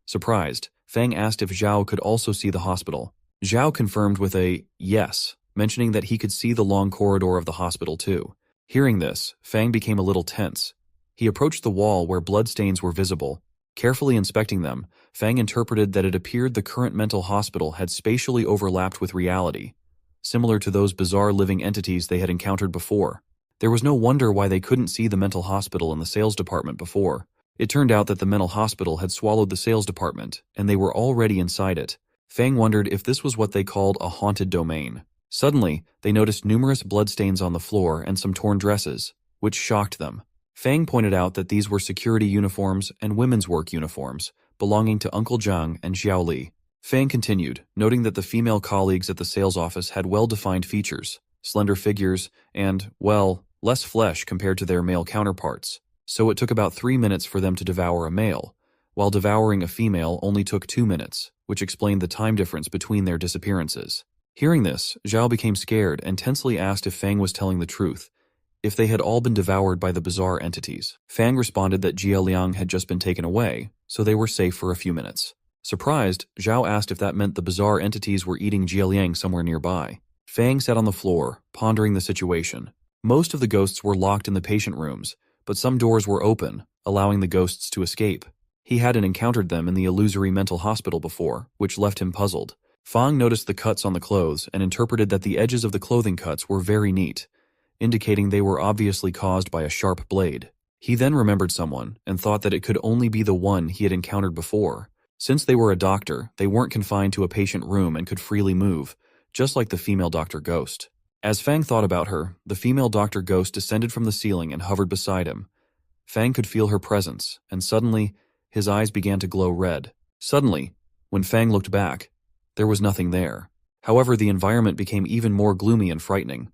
Surprised, Fang asked if Zhao could also see the hospital. Zhao confirmed with a yes, mentioning that he could see the long corridor of the hospital too. Hearing this, Fang became a little tense. He approached the wall where bloodstains were visible. Carefully inspecting them, Fang interpreted that it appeared the current mental hospital had spatially overlapped with reality, similar to those bizarre living entities they had encountered before. There was no wonder why they couldn't see the mental hospital in the sales department before. It turned out that the mental hospital had swallowed the sales department, and they were already inside it. Fang wondered if this was what they called a haunted domain. Suddenly, they noticed numerous bloodstains on the floor and some torn dresses, which shocked them. Fang pointed out that these were security uniforms and women's work uniforms, belonging to Uncle Zhang and Xiao Li. Fang continued, noting that the female colleagues at the sales office had well-defined features, slender figures, and, well, less flesh compared to their male counterparts. So it took about 3 minutes for them to devour a male, while devouring a female only took 2 minutes, which explained the time difference between their disappearances. Hearing this, Zhao became scared and tensely asked if Fang was telling the truth, if they had all been devoured by the bizarre entities. Fang responded that Jia Liang had just been taken away, so they were safe for a few minutes. Surprised, Zhao asked if that meant the bizarre entities were eating Jia Liang somewhere nearby. Fang sat on the floor, pondering the situation. Most of the ghosts were locked in the patient rooms, but some doors were open, allowing the ghosts to escape. He hadn't encountered them in the illusory mental hospital before, which left him puzzled. Fang noticed the cuts on the clothes and interpreted that the edges of the clothing cuts were very neat, indicating they were obviously caused by a sharp blade. He then remembered someone and thought that it could only be the one he had encountered before. Since they were a doctor, they weren't confined to a patient room and could freely move, just like the female doctor ghost. As Fang thought about her, the female doctor ghost descended from the ceiling and hovered beside him. Fang could feel her presence, and suddenly, his eyes began to glow red. Suddenly, when Fang looked back, there was nothing there. However, the environment became even more gloomy and frightening.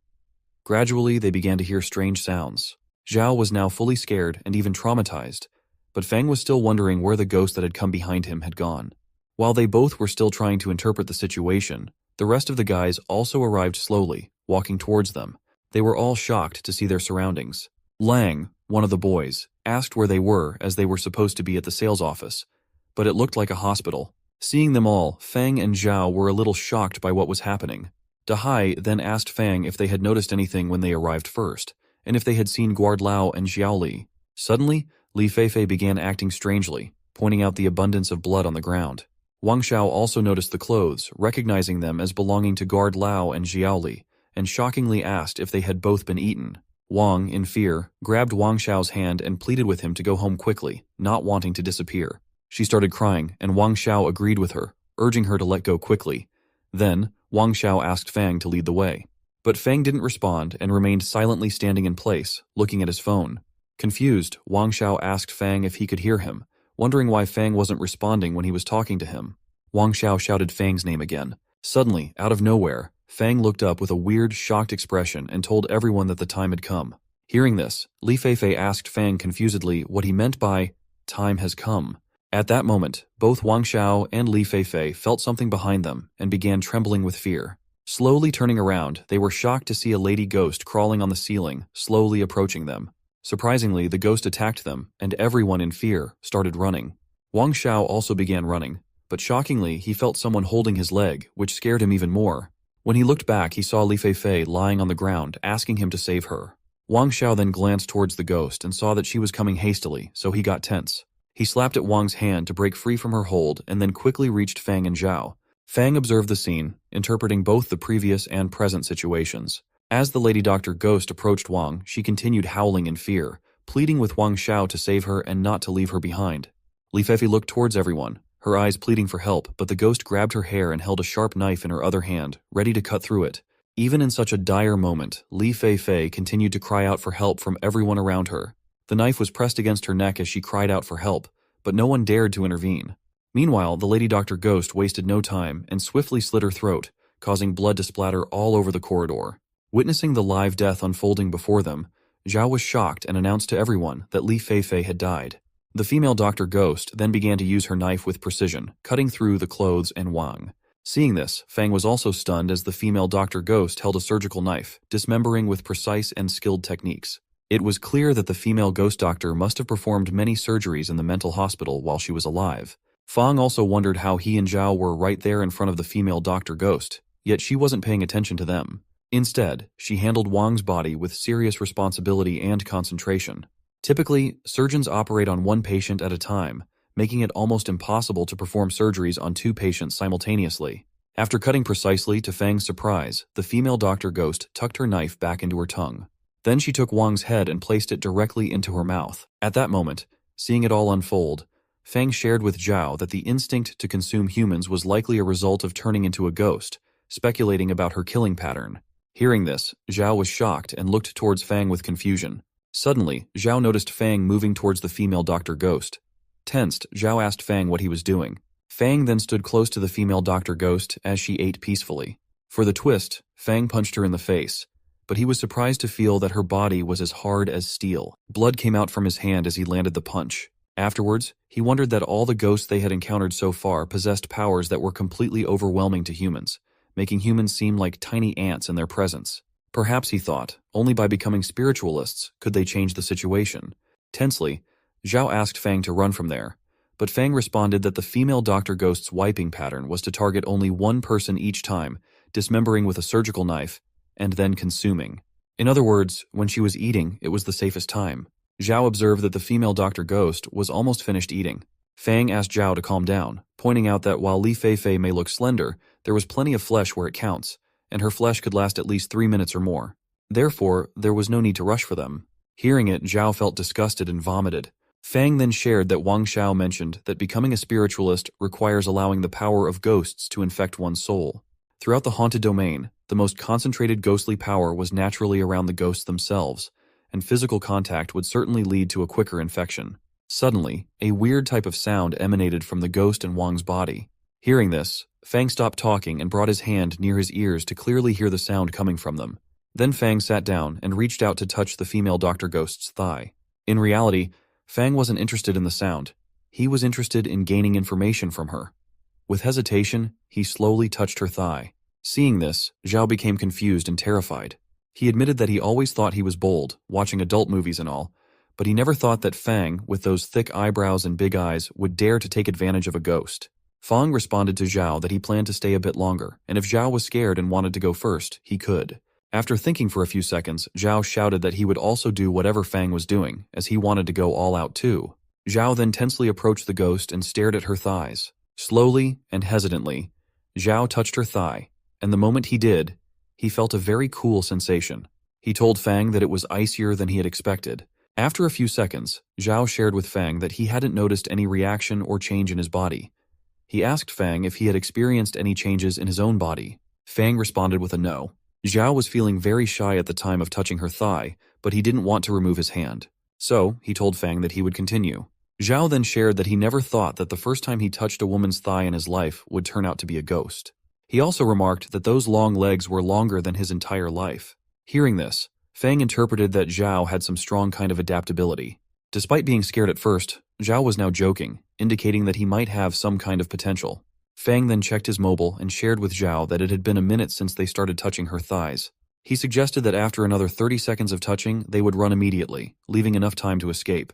Gradually, they began to hear strange sounds. Zhao was now fully scared and even traumatized, but Fang was still wondering where the ghost that had come behind him had gone. While they both were still trying to interpret the situation, the rest of the guys also arrived slowly, walking towards them. They were all shocked to see their surroundings. Lang, one of the boys, asked where they were as they were supposed to be at the sales office, but it looked like a hospital. Seeing them all, Fang and Zhao were a little shocked by what was happening. Dahai then asked Fang if they had noticed anything when they arrived first, and if they had seen Guard Lao and Xiaoli. Suddenly, Li Feifei began acting strangely, pointing out the abundance of blood on the ground. Wang Xiao also noticed the clothes, recognizing them as belonging to Guard Lao and Xiaoli, and shockingly asked if they had both been eaten. Wang, in fear, grabbed Wang Xiao's hand and pleaded with him to go home quickly, not wanting to disappear. She started crying, and Wang Xiao agreed with her, urging her to let go quickly. Then, Wang Xiao asked Fang to lead the way. But Fang didn't respond and remained silently standing in place, looking at his phone. Confused, Wang Xiao asked Fang if he could hear him, wondering why Fang wasn't responding when he was talking to him. Wang Xiao shouted Fang's name again. Suddenly, out of nowhere, Fang looked up with a weird, shocked expression and told everyone that the time had come. Hearing this, Li Feifei asked Fang confusedly what he meant by, "Time has come." At that moment, both Wang Xiao and Li Feifei felt something behind them and began trembling with fear. Slowly turning around, they were shocked to see a lady ghost crawling on the ceiling, slowly approaching them. Surprisingly, the ghost attacked them, and everyone in fear started running. Wang Xiao also began running, but shockingly, he felt someone holding his leg, which scared him even more. When he looked back, he saw Li Feifei lying on the ground, asking him to save her. Wang Xiao then glanced towards the ghost and saw that she was coming hastily, so he got tense. He slapped at Wang's hand to break free from her hold and then quickly reached Fang and Zhao. Fang observed the scene, interpreting both the previous and present situations. As the lady doctor ghost approached Wang, she continued howling in fear, pleading with Wang Xiao to save her and not to leave her behind. Li Feifei looked towards everyone, her eyes pleading for help, but the ghost grabbed her hair and held a sharp knife in her other hand, ready to cut through it. Even in such a dire moment, Li Feifei continued to cry out for help from everyone around her. The knife was pressed against her neck as she cried out for help, but no one dared to intervene. Meanwhile, the lady doctor ghost wasted no time and swiftly slit her throat, causing blood to splatter all over the corridor. Witnessing the live death unfolding before them, Zhao was shocked and announced to everyone that Li Feifei had died. The female doctor ghost then began to use her knife with precision, cutting through the clothes and Wang. Seeing this, Fang was also stunned as the female doctor ghost held a surgical knife, dismembering with precise and skilled techniques. It was clear that the female ghost doctor must have performed many surgeries in the mental hospital while she was alive. Fang also wondered how he and Zhao were right there in front of the female doctor ghost, yet she wasn't paying attention to them. Instead, she handled Wang's body with serious responsibility and concentration. Typically, surgeons operate on one patient at a time, making it almost impossible to perform surgeries on two patients simultaneously. After cutting precisely to Fang's surprise, the female doctor ghost tucked her knife back into her tongue. Then she took Wang's head and placed it directly into her mouth. At that moment, seeing it all unfold, Fang shared with Zhao that the instinct to consume humans was likely a result of turning into a ghost, speculating about her killing pattern. Hearing this, Zhao was shocked and looked towards Fang with confusion. Suddenly, Zhao noticed Fang moving towards the female doctor ghost. Tensed, Zhao asked Fang what he was doing. Fang then stood close to the female doctor ghost as she ate peacefully. For the twist, Fang punched her in the face, but he was surprised to feel that her body was as hard as steel. Blood came out from his hand as he landed the punch. Afterwards, he wondered that all the ghosts they had encountered so far possessed powers that were completely overwhelming to humans, making humans seem like tiny ants in their presence. Perhaps, he thought, only by becoming spiritualists could they change the situation. Tensely, Zhao asked Fang to run from there, but Fang responded that the female doctor ghost's wiping pattern was to target only one person each time, dismembering with a surgical knife, and then consuming. In other words, when she was eating, it was the safest time. Zhao observed that the female doctor ghost was almost finished eating. Fang asked Zhao to calm down, pointing out that while Li Feifei may look slender, there was plenty of flesh where it counts, and her flesh could last at least 3 minutes or more. Therefore, there was no need to rush for them. Hearing it, Zhao felt disgusted and vomited. Fang then shared that Wang Xiao mentioned that becoming a spiritualist requires allowing the power of ghosts to infect one's soul. Throughout the haunted domain, the most concentrated ghostly power was naturally around the ghosts themselves, and physical contact would certainly lead to a quicker infection. Suddenly, a weird type of sound emanated from the ghost in Wang's body. Hearing this, Fang stopped talking and brought his hand near his ears to clearly hear the sound coming from them. Then Fang sat down and reached out to touch the female Dr. Ghost's thigh. In reality, Fang wasn't interested in the sound. He was interested in gaining information from her. With hesitation, he slowly touched her thigh. Seeing this, Zhao became confused and terrified. He admitted that he always thought he was bold, watching adult movies and all, but he never thought that Fang, with those thick eyebrows and big eyes, would dare to take advantage of a ghost. Fang responded to Zhao that he planned to stay a bit longer, and if Zhao was scared and wanted to go first, he could. After thinking for a few seconds, Zhao shouted that he would also do whatever Fang was doing, as he wanted to go all out too. Zhao then tensely approached the ghost and stared at her thighs. Slowly and hesitantly, Zhao touched her thigh, and the moment he did, he felt a very cool sensation. He told Fang that it was icier than he had expected. After a few seconds, Zhao shared with Fang that he hadn't noticed any reaction or change in his body. He asked Fang if he had experienced any changes in his own body. Fang responded with a no. Zhao was feeling very shy at the time of touching her thigh, but he didn't want to remove his hand. So, he told Fang that he would continue. Zhao then shared that he never thought that the first time he touched a woman's thigh in his life would turn out to be a ghost. He also remarked that those long legs were longer than his entire life. Hearing this, Fang interpreted that Zhao had some strong kind of adaptability. Despite being scared at first, Zhao was now joking, indicating that he might have some kind of potential. Fang then checked his mobile and shared with Zhao that it had been a minute since they started touching her thighs. He suggested that after another 30 seconds of touching, they would run immediately, leaving enough time to escape.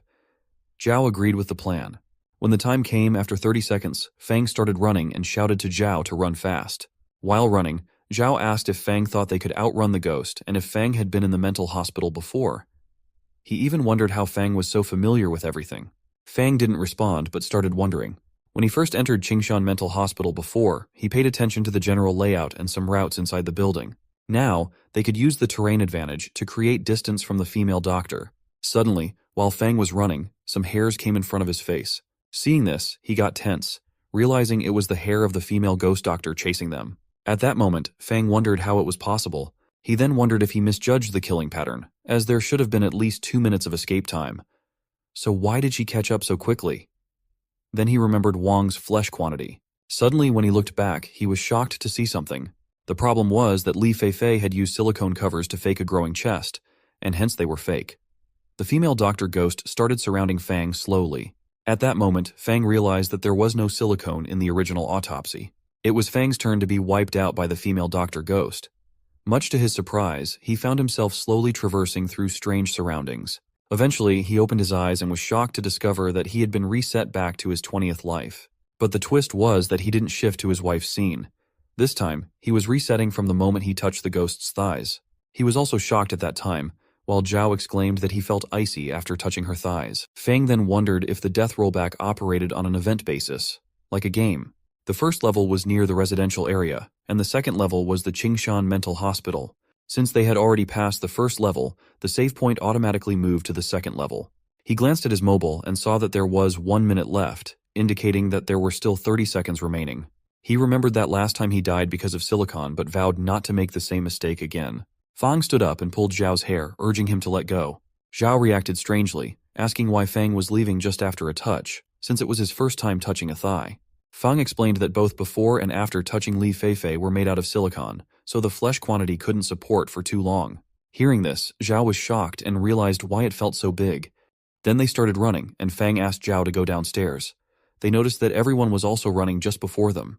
Zhao agreed with the plan. When the time came after 30 seconds, Fang started running and shouted to Zhao to run fast. While running, Zhao asked if Fang thought they could outrun the ghost and if Fang had been in the mental hospital before. He even wondered how Fang was so familiar with everything. Fang didn't respond but started wondering. When he first entered Qingshan Mental Hospital before, he paid attention to the general layout and some routes inside the building. Now, they could use the terrain advantage to create distance from the female doctor. Suddenly, while Fang was running, some hairs came in front of his face. Seeing this, he got tense, realizing it was the hair of the female ghost doctor chasing them. At that moment, Fang wondered how it was possible. He then wondered if he misjudged the killing pattern, as there should have been at least 2 minutes of escape time. So why did she catch up so quickly? Then he remembered Wang's flesh quantity. Suddenly, when he looked back, he was shocked to see something. The problem was that Li Feifei had used silicone covers to fake a growing chest, and hence they were fake. The female doctor ghost started surrounding Fang slowly. At that moment, Fang realized that there was no silicone in the original autopsy. It was Fang's turn to be wiped out by the female doctor ghost. Much to his surprise, he found himself slowly traversing through strange surroundings. Eventually, he opened his eyes and was shocked to discover that he had been reset back to his 20th life. But the twist was that he didn't shift to his wife's scene. This time, he was resetting from the moment he touched the ghost's thighs. He was also shocked at that time, while Zhao exclaimed that he felt icy after touching her thighs. Fang then wondered if the death rollback operated on an event basis, like a game. The first level was near the residential area, and the second level was the Qingshan Mental Hospital. Since they had already passed the first level, the save point automatically moved to the second level. He glanced at his mobile and saw that there was 1 minute left, indicating that there were still 30 seconds remaining. He remembered that last time he died because of silicon but vowed not to make the same mistake again. Fang stood up and pulled Zhao's hair, urging him to let go. Zhao reacted strangely, asking why Fang was leaving just after a touch, since it was his first time touching a thigh. Fang explained that both before and after touching Li Feifei were made out of silicon, so the flesh quantity couldn't support for too long. Hearing this, Zhao was shocked and realized why it felt so big. Then they started running, and Fang asked Zhao to go downstairs. They noticed that everyone was also running just before them.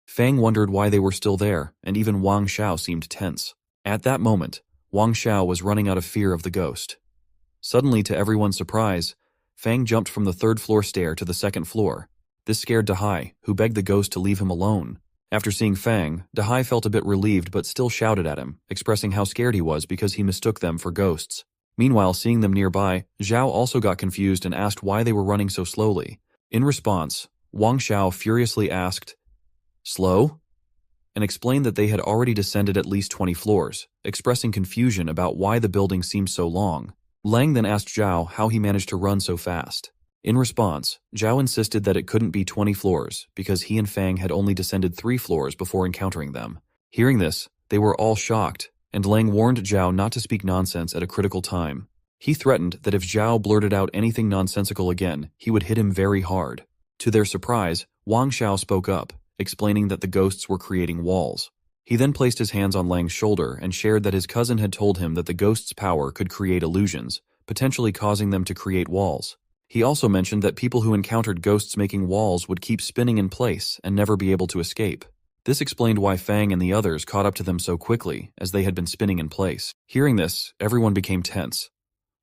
Fang wondered why they were still there, and even Wang Xiao seemed tense. At that moment, Wang Xiao was running out of fear of the ghost. Suddenly, to everyone's surprise, Fang jumped from the third-floor stair to the second floor. This scared Dahai, who begged the ghost to leave him alone. After seeing Fang, Dahai felt a bit relieved but still shouted at him, expressing how scared he was because he mistook them for ghosts. Meanwhile, seeing them nearby, Zhao also got confused and asked why they were running so slowly. In response, Wang Xiao furiously asked, "Slow?" and explained that they had already descended at least 20 floors, expressing confusion about why the building seemed so long. Lang then asked Zhao how he managed to run so fast. In response, Zhao insisted that it couldn't be 20 floors because he and Fang had only descended 3 floors before encountering them. Hearing this, they were all shocked, and Lang warned Zhao not to speak nonsense at a critical time. He threatened that if Zhao blurted out anything nonsensical again, he would hit him very hard. To their surprise, Wang Xiao spoke up, explaining that the ghosts were creating walls. He then placed his hands on Lang's shoulder and shared that his cousin had told him that the ghost's power could create illusions, potentially causing them to create walls. He also mentioned that people who encountered ghosts making walls would keep spinning in place and never be able to escape. This explained why Fang and the others caught up to them so quickly, as they had been spinning in place. Hearing this, everyone became tense,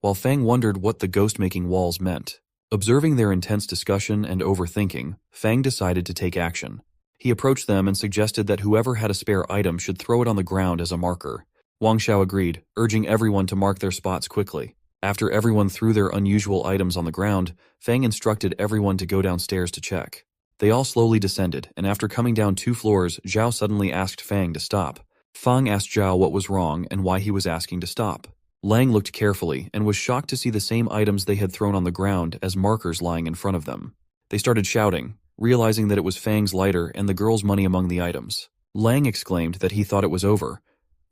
while Fang wondered what the ghost-making walls meant. Observing their intense discussion and overthinking, Fang decided to take action. He approached them and suggested that whoever had a spare item should throw it on the ground as a marker. Wang Xiao agreed, urging everyone to mark their spots quickly. After everyone threw their unusual items on the ground, Fang instructed everyone to go downstairs to check. They all slowly descended, and after coming down 2 floors, Zhao suddenly asked Fang to stop. Fang asked Zhao what was wrong and why he was asking to stop. Lang looked carefully and was shocked to see the same items they had thrown on the ground as markers lying in front of them. They started shouting, realizing that it was Fang's lighter and the girl's money among the items. Lang exclaimed that he thought it was over,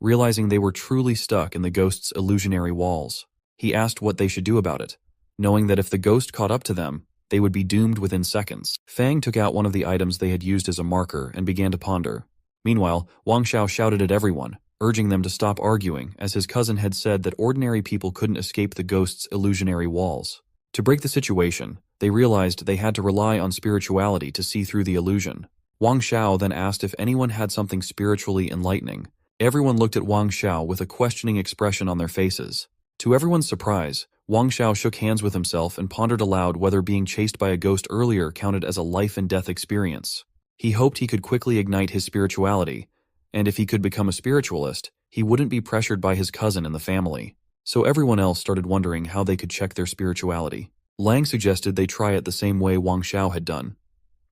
realizing they were truly stuck in the ghost's illusionary walls. He asked what they should do about it, knowing that if the ghost caught up to them, they would be doomed within seconds. Fang took out one of the items they had used as a marker and began to ponder. Meanwhile, Wang Xiao shouted at everyone, urging them to stop arguing, as his cousin had said that ordinary people couldn't escape the ghost's illusionary walls. To break the situation, they realized they had to rely on spirituality to see through the illusion. Wang Xiao then asked if anyone had something spiritually enlightening. Everyone looked at Wang Xiao with a questioning expression on their faces. To everyone's surprise, Wang Xiao shook hands with himself and pondered aloud whether being chased by a ghost earlier counted as a life-and-death experience. He hoped he could quickly ignite his spirituality, and if he could become a spiritualist, he wouldn't be pressured by his cousin and the family. So everyone else started wondering how they could check their spirituality. Lang suggested they try it the same way Wang Xiao had done.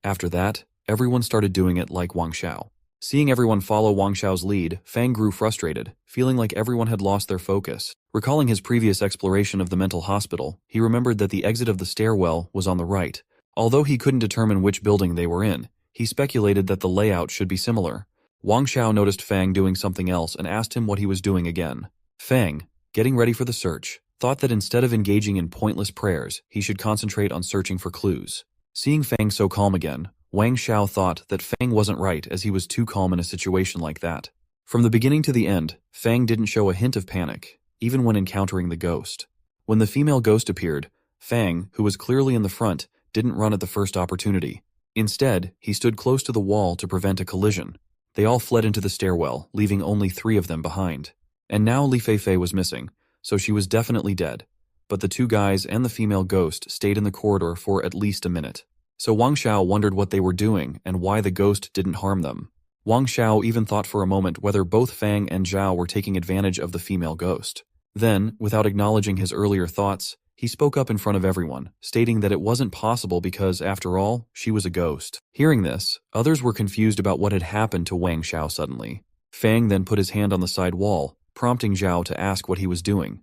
After that, everyone started doing it like Wang Xiao. Seeing everyone follow Wang Xiao's lead, Fang grew frustrated, feeling like everyone had lost their focus. Recalling his previous exploration of the mental hospital, he remembered that the exit of the stairwell was on the right. Although he couldn't determine which building they were in, he speculated that the layout should be similar. Wang Xiao noticed Fang doing something else and asked him what he was doing again. Fang, getting ready for the search, thought that instead of engaging in pointless prayers, he should concentrate on searching for clues. Seeing Fang so calm again, Wang Xiao thought that Fang wasn't right as he was too calm in a situation like that. From the beginning to the end, Fang didn't show a hint of panic, even when encountering the ghost. When the female ghost appeared, Fang, who was clearly in the front, didn't run at the first opportunity. Instead, he stood close to the wall to prevent a collision. They all fled into the stairwell, leaving only 3 of them behind. And now Li Feifei was missing, so she was definitely dead. But the 2 guys and the female ghost stayed in the corridor for at least a minute. So Wang Xiao wondered what they were doing and why the ghost didn't harm them. Wang Xiao even thought for a moment whether both Fang and Zhao were taking advantage of the female ghost. Then, without acknowledging his earlier thoughts, he spoke up in front of everyone, stating that it wasn't possible because, after all, she was a ghost. Hearing this, others were confused about what had happened to Wang Xiao suddenly. Fang then put his hand on the side wall, prompting Zhao to ask what he was doing.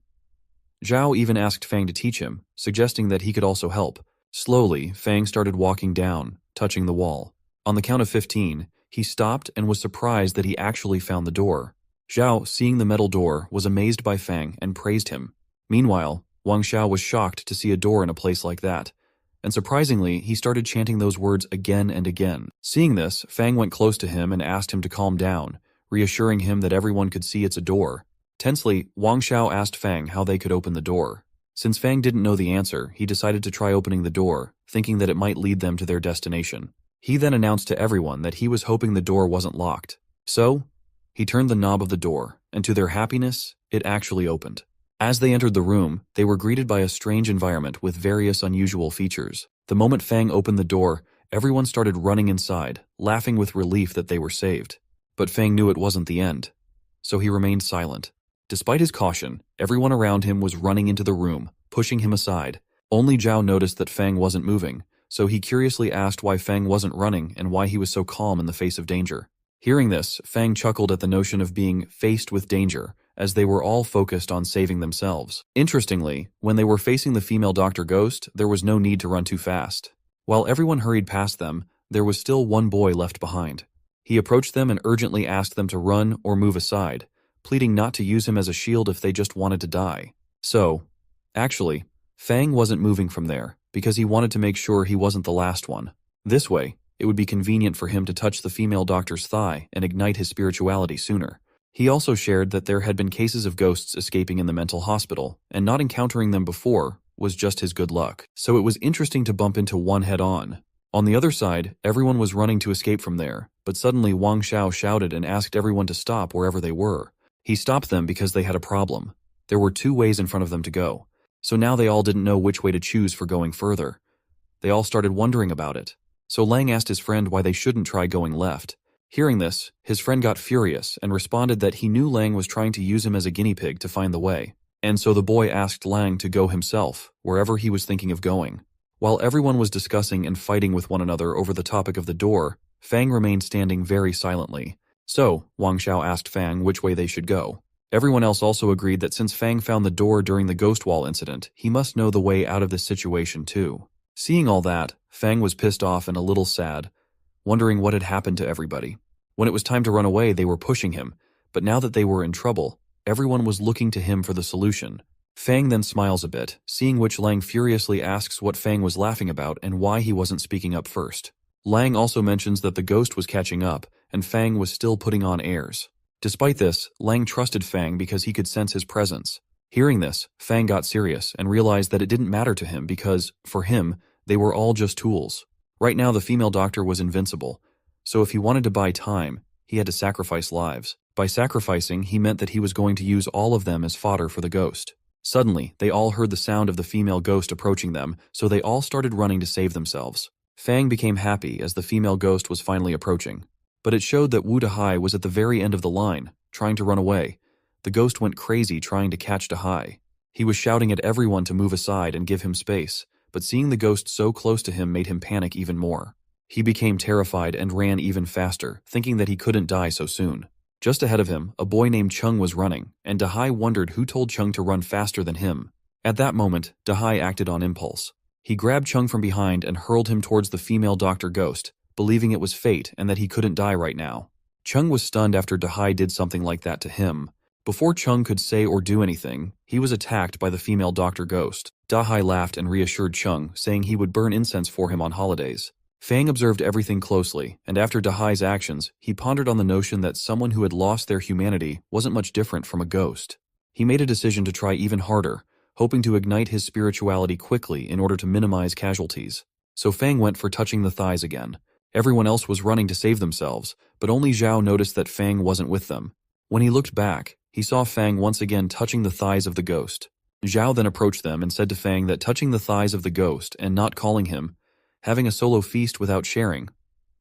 Zhao even asked Fang to teach him, suggesting that he could also help. Slowly, Fang started walking down, touching the wall. On the count of 15, he stopped and was surprised that he actually found the door. Zhao, seeing the metal door, was amazed by Fang and praised him. Meanwhile, Wang Xiao was shocked to see a door in a place like that, and surprisingly, he started chanting those words again and again. Seeing this, Fang went close to him and asked him to calm down, reassuring him that everyone could see it's a door. Tensely, Wang Xiao asked Fang how they could open the door. Since Fang didn't know the answer, he decided to try opening the door, thinking that it might lead them to their destination. He then announced to everyone that he was hoping the door wasn't locked. So, he turned the knob of the door, and to their happiness, it actually opened. As they entered the room, they were greeted by a strange environment with various unusual features. The moment Fang opened the door, everyone started running inside, laughing with relief that they were saved. But Fang knew it wasn't the end, so he remained silent. Despite his caution, everyone around him was running into the room, pushing him aside. Only Zhao noticed that Fang wasn't moving, so he curiously asked why Fang wasn't running and why he was so calm in the face of danger. Hearing this, Fang chuckled at the notion of being faced with danger, as they were all focused on saving themselves. Interestingly, when they were facing the female Dr. Ghost, there was no need to run too fast. While everyone hurried past them, there was still one boy left behind. He approached them and urgently asked them to run or move aside, pleading not to use him as a shield if they just wanted to die. So, actually, Fang wasn't moving from there, because he wanted to make sure he wasn't the last one. This way, it would be convenient for him to touch the female doctor's thigh and ignite his spirituality sooner. He also shared that there had been cases of ghosts escaping in the mental hospital, and not encountering them before was just his good luck. So it was interesting to bump into one head-on. On the other side, everyone was running to escape from there, but suddenly Wang Xiao shouted and asked everyone to stop wherever they were. He stopped them because they had a problem. There were 2 ways in front of them to go, so now they all didn't know which way to choose for going further. They all started wondering about it. So Lang asked his friend why they shouldn't try going left. Hearing this, his friend got furious and responded that he knew Lang was trying to use him as a guinea pig to find the way. And so the boy asked Lang to go himself, wherever he was thinking of going. While everyone was discussing and fighting with one another over the topic of the door, Fang remained standing very silently. So, Wang Xiao asked Fang which way they should go. Everyone else also agreed that since Fang found the door during the ghost wall incident, he must know the way out of this situation too. Seeing all that, Fang was pissed off and a little sad, wondering what had happened to everybody. When it was time to run away, they were pushing him, but now that they were in trouble, everyone was looking to him for the solution. Fang then smiles a bit, seeing which Lang furiously asks what Fang was laughing about and why he wasn't speaking up first. Lang also mentions that the ghost was catching up, and Fang was still putting on airs. Despite this, Lang trusted Fang because he could sense his presence. Hearing this, Fang got serious and realized that it didn't matter to him because, for him, they were all just tools. Right now the female doctor was invincible, so if he wanted to buy time, he had to sacrifice lives. By sacrificing, he meant that he was going to use all of them as fodder for the ghost. Suddenly, they all heard the sound of the female ghost approaching them, so they all started running to save themselves. Fang became happy as the female ghost was finally approaching. But it showed that Wu Dahai was at the very end of the line, trying to run away. The ghost went crazy trying to catch Dahai. He was shouting at everyone to move aside and give him space, but seeing the ghost so close to him made him panic even more. He became terrified and ran even faster, thinking that he couldn't die so soon. Just ahead of him, a boy named Chung was running, and Dahai wondered who told Chung to run faster than him. At that moment, Dahai acted on impulse. He grabbed Chung from behind and hurled him towards the female doctor ghost, believing it was fate and that he couldn't die right now. Chung was stunned after Dahai did something like that to him. Before Chung could say or do anything, he was attacked by the female doctor ghost. Dahai laughed and reassured Chung, saying he would burn incense for him on holidays. Fang observed everything closely, and after Dahai's actions, he pondered on the notion that someone who had lost their humanity wasn't much different from a ghost. He made a decision to try even harder, hoping to ignite his spirituality quickly in order to minimize casualties. So Fang went for touching the thighs again. Everyone else was running to save themselves, but only Zhao noticed that Fang wasn't with them. When he looked back, he saw Fang once again touching the thighs of the ghost. Zhao then approached them and said to Fang that touching the thighs of the ghost and not calling him, having a solo feast without sharing,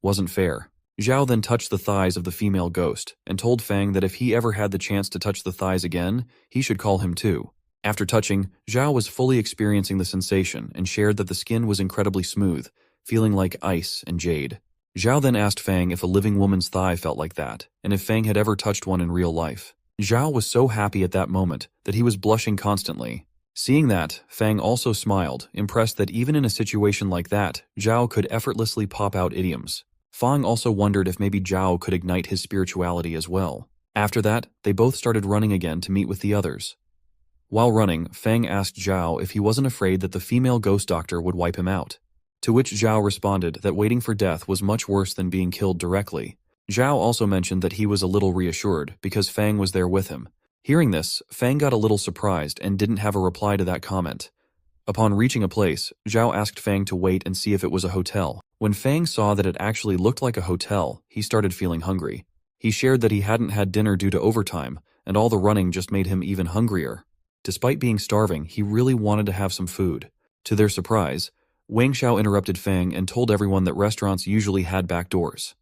wasn't fair. Zhao then touched the thighs of the female ghost and told Fang that if he ever had the chance to touch the thighs again, he should call him too. After touching, Zhao was fully experiencing the sensation and shared that the skin was incredibly smooth, feeling like ice and jade. Zhao then asked Fang if a living woman's thigh felt like that, and if Fang had ever touched one in real life. Zhao was so happy at that moment that he was blushing constantly. Seeing that, Fang also smiled, impressed that even in a situation like that, Zhao could effortlessly pop out idioms. Fang also wondered if maybe Zhao could ignite his spirituality as well. After that, they both started running again to meet with the others. While running, Fang asked Zhao if he wasn't afraid that the female ghost doctor would wipe him out. To which Zhao responded that waiting for death was much worse than being killed directly. Zhao also mentioned that he was a little reassured because Fang was there with him. Hearing this, Fang got a little surprised and didn't have a reply to that comment. Upon reaching a place, Zhao asked Fang to wait and see if it was a hotel. When Fang saw that it actually looked like a hotel, he started feeling hungry. He shared that he hadn't had dinner due to overtime, and all the running just made him even hungrier. Despite being starving, he really wanted to have some food. To their surprise, Wang Xiao interrupted Fang and told everyone that restaurants usually had back doors.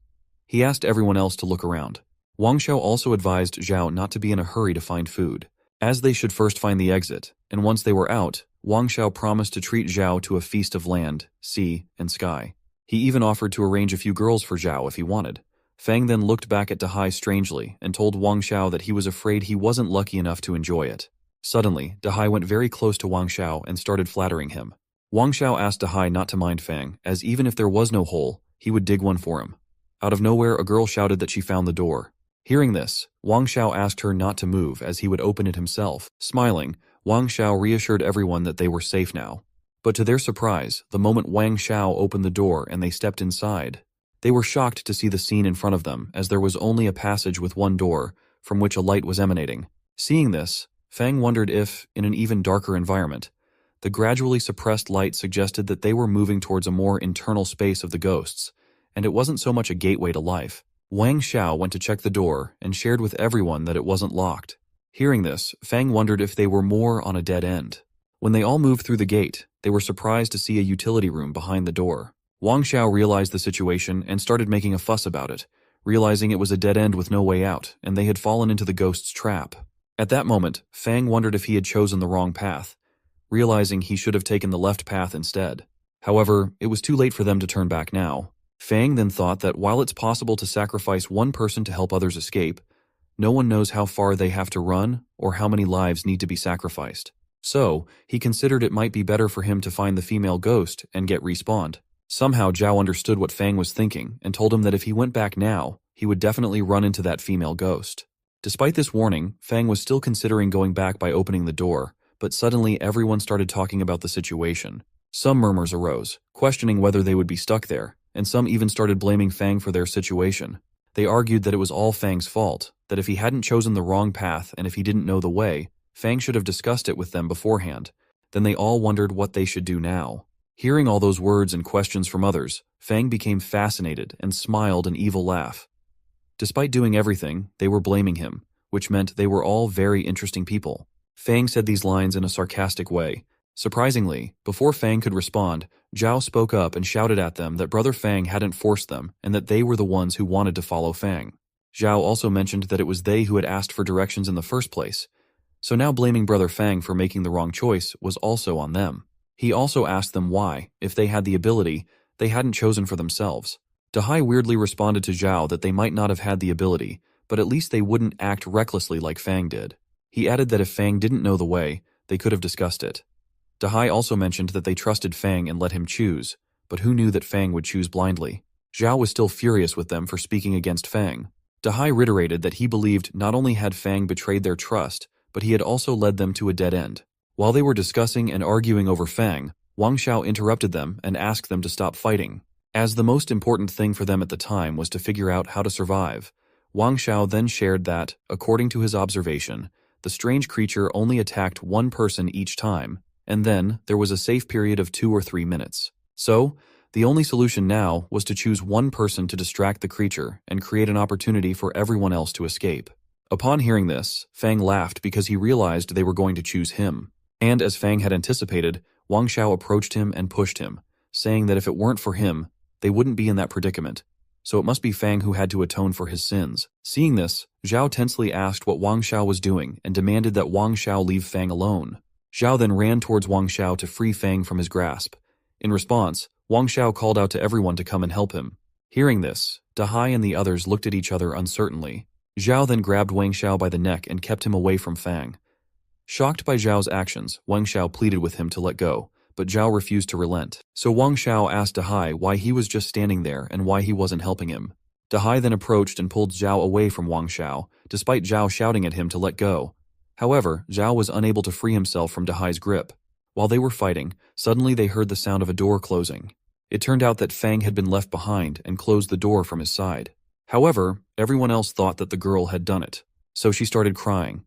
He asked everyone else to look around. Wang Xiao also advised Zhao not to be in a hurry to find food, as they should first find the exit, and once they were out, Wang Xiao promised to treat Zhao to a feast of land, sea, and sky. He even offered to arrange a few girls for Zhao if he wanted. Fang then looked back at Dahai strangely and told Wang Xiao that he was afraid he wasn't lucky enough to enjoy it. Suddenly, Dahai went very close to Wang Xiao and started flattering him. Wang Xiao asked Dahai not to mind Fang, as even if there was no hole, he would dig one for him. Out of nowhere, a girl shouted that she found the door. Hearing this, Wang Xiao asked her not to move as he would open it himself. Smiling, Wang Xiao reassured everyone that they were safe now. But to their surprise, the moment Wang Xiao opened the door and they stepped inside, They were shocked to see the scene in front of them, as there was only a passage with one door, from which a light was emanating. Seeing this, Fang wondered if, in an even darker environment, the gradually suppressed light suggested that they were moving towards a more internal space of the ghosts, and it wasn't so much a gateway to life. Fang Xiu went to check the door and shared with everyone that it wasn't locked. Hearing this, Fang wondered if they were more on a dead end. When they all moved through the gate, they were surprised to see a utility room behind the door. Fang Xiu realized the situation and started making a fuss about it, realizing it was a dead end with no way out, and they had fallen into the ghost's trap. At that moment, Fang wondered if he had chosen the wrong path, realizing he should have taken the left path instead. However, it was too late for them to turn back now. Fang then thought that while it's possible to sacrifice one person to help others escape, no one knows how far they have to run or how many lives need to be sacrificed. So, he considered it might be better for him to find the female ghost and get respawned. Somehow Zhao understood what Fang was thinking and told him that if he went back now, he would definitely run into that female ghost. Despite this warning, Fang was still considering going back by opening the door, but suddenly everyone started talking about the situation. Some murmurs arose, questioning whether they would be stuck there, and some even started blaming Fang for their situation. They argued that it was all Fang's fault, that if he hadn't chosen the wrong path and if he didn't know the way, Fang should have discussed it with them beforehand. Then they all wondered what they should do now. Hearing all those words and questions from others, Fang became fascinated and smiled an evil laugh. Despite doing everything, they were blaming him, which meant they were all very interesting people. Fang said these lines in a sarcastic way. Surprisingly, before Fang could respond, Zhao spoke up and shouted at them that Brother Fang hadn't forced them and that they were the ones who wanted to follow Fang. Zhao also mentioned that it was they who had asked for directions in the first place, so now blaming Brother Fang for making the wrong choice was also on them. He also asked them why, if they had the ability, they hadn't chosen for themselves. Dahai weirdly responded to Zhao that they might not have had the ability, but at least they wouldn't act recklessly like Fang did. He added that if Fang didn't know the way, they could have discussed it. Dahai also mentioned that they trusted Fang and let him choose, but who knew that Fang would choose blindly? Zhao was still furious with them for speaking against Fang. Dahai reiterated that he believed not only had Fang betrayed their trust, but he had also led them to a dead end. While they were discussing and arguing over Fang, Fang Xiu interrupted them and asked them to stop fighting. As the most important thing for them at the time was to figure out how to survive, Fang Xiu then shared that, according to his observation, the strange creature only attacked one person each time, and then there was a safe period of 2 or 3 minutes. So, the only solution now was to choose one person to distract the creature and create an opportunity for everyone else to escape. Upon hearing this, Fang laughed because he realized they were going to choose him. And as Fang had anticipated, Fang Xiu approached him and pushed him, saying that if it weren't for him, they wouldn't be in that predicament. So it must be Fang who had to atone for his sins. Seeing this, Zhao tensely asked what Fang Xiu was doing and demanded that Fang Xiu leave Fang alone. Zhao then ran towards Fang Xiu to free Fang from his grasp. In response, Fang Xiu called out to everyone to come and help him. Hearing this, Dahai and the others looked at each other uncertainly. Zhao then grabbed Fang Xiu by the neck and kept him away from Fang. Shocked by Zhao's actions, Fang Xiu pleaded with him to let go, but Zhao refused to relent. So Fang Xiu asked Dahai why he was just standing there and why he wasn't helping him. Dahai then approached and pulled Zhao away from Fang Xiu, despite Zhao shouting at him to let go. However, Zhao was unable to free himself from Dahai's grip. While they were fighting, suddenly they heard the sound of a door closing. It turned out that Fang had been left behind and closed the door from his side. However, everyone else thought that the girl had done it, so she started crying,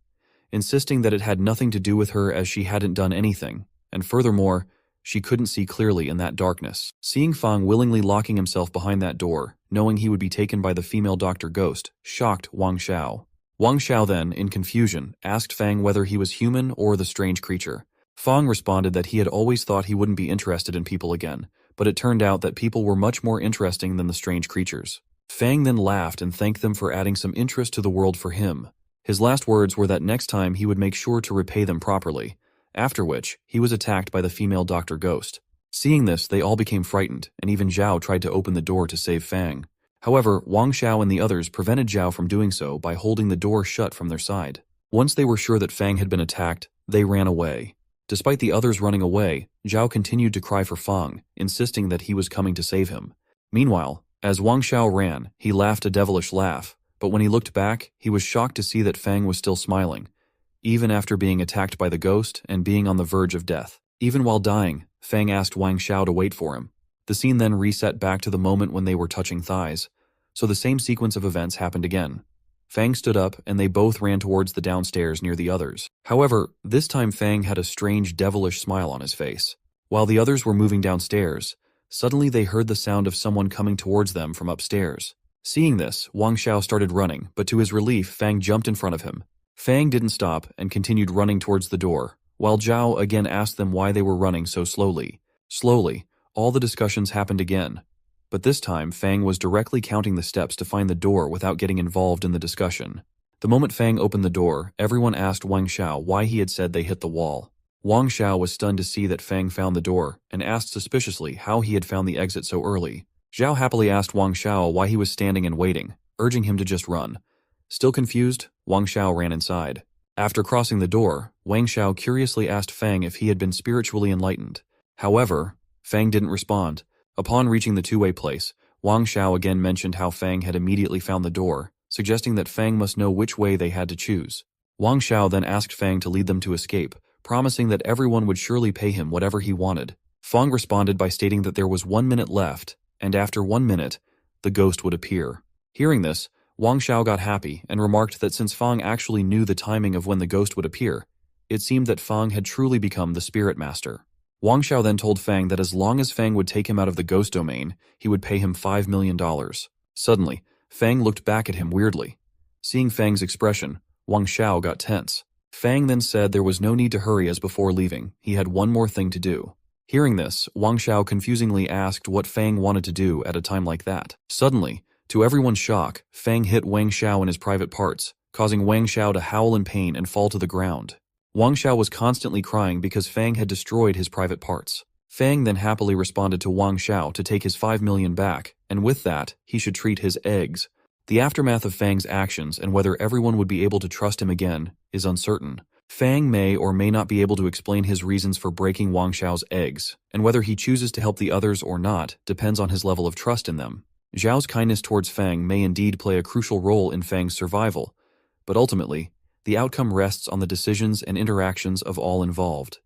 insisting that it had nothing to do with her as she hadn't done anything, and furthermore, she couldn't see clearly in that darkness. Seeing Fang willingly locking himself behind that door, knowing he would be taken by the female Dr. Ghost, shocked Fang Xiu. Fang Xiu then, in confusion, asked Fang whether he was human or the strange creature. Fang responded that he had always thought he wouldn't be interested in people again, but it turned out that people were much more interesting than the strange creatures. Fang then laughed and thanked them for adding some interest to the world for him. His last words were that next time he would make sure to repay them properly, after which he was attacked by the female Dr. Ghost. Seeing this, they all became frightened, and even Zhao tried to open the door to save Fang. However, Fang Xiu and the others prevented Zhao from doing so by holding the door shut from their side. Once they were sure that Fang had been attacked, they ran away. Despite the others running away, Zhao continued to cry for Fang, insisting that he was coming to save him. Meanwhile, as Fang Xiu ran, he laughed a devilish laugh, but when he looked back, he was shocked to see that Fang was still smiling, even after being attacked by the ghost and being on the verge of death. Even while dying, Fang asked Fang Xiu to wait for him. The scene then reset back to the moment when they were touching thighs, so the same sequence of events happened again. Fang stood up and they both ran towards the downstairs near the others. However, this time Fang had a strange devilish smile on his face. While the others were moving downstairs, suddenly they heard the sound of someone coming towards them from upstairs. Seeing this, Wang Xiao started running, but to his relief, Fang jumped in front of him. Fang didn't stop and continued running towards the door, while Zhao again asked them why they were running so slowly. Slowly, all the discussions happened again. But this time, Fang was directly counting the steps to find the door without getting involved in the discussion. The moment Fang opened the door, everyone asked Wang Xiao why he had said they hit the wall. Wang Xiao was stunned to see that Fang found the door and asked suspiciously how he had found the exit so early. Zhao happily asked Wang Xiao why he was standing and waiting, urging him to just run. Still confused, Wang Xiao ran inside. After crossing the door, Wang Xiao curiously asked Fang if he had been spiritually enlightened. However, Fang didn't respond. Upon reaching the two-way place, Wang Xiao again mentioned how Fang had immediately found the door, suggesting that Fang must know which way they had to choose. Wang Xiao then asked Fang to lead them to escape, promising that everyone would surely pay him whatever he wanted. Fang responded by stating that there was 1 minute left, and after 1 minute, the ghost would appear. Hearing this, Wang Xiao got happy and remarked that since Fang actually knew the timing of when the ghost would appear, it seemed that Fang had truly become the spirit master. Wang Xiao then told Fang that as long as Fang would take him out of the ghost domain, he would pay him $5 million. Suddenly, Fang looked back at him weirdly. Seeing Fang's expression, Wang Xiao got tense. Fang then said there was no need to hurry as before leaving, he had one more thing to do. Hearing this, Wang Xiao confusingly asked what Fang wanted to do at a time like that. Suddenly, to everyone's shock, Fang hit Wang Xiao in his private parts, causing Wang Xiao to howl in pain and fall to the ground. Wang Xiao was constantly crying because Fang had destroyed his private parts. Fang then happily responded to Wang Xiao to take his 5 million back, and with that, he should treat his eggs. The aftermath of Fang's actions and whether everyone would be able to trust him again is uncertain. Fang may or may not be able to explain his reasons for breaking Wang Xiao's eggs, and whether he chooses to help the others or not depends on his level of trust in them. Zhao's kindness towards Fang may indeed play a crucial role in Fang's survival, but ultimately, the outcome rests on the decisions and interactions of all involved.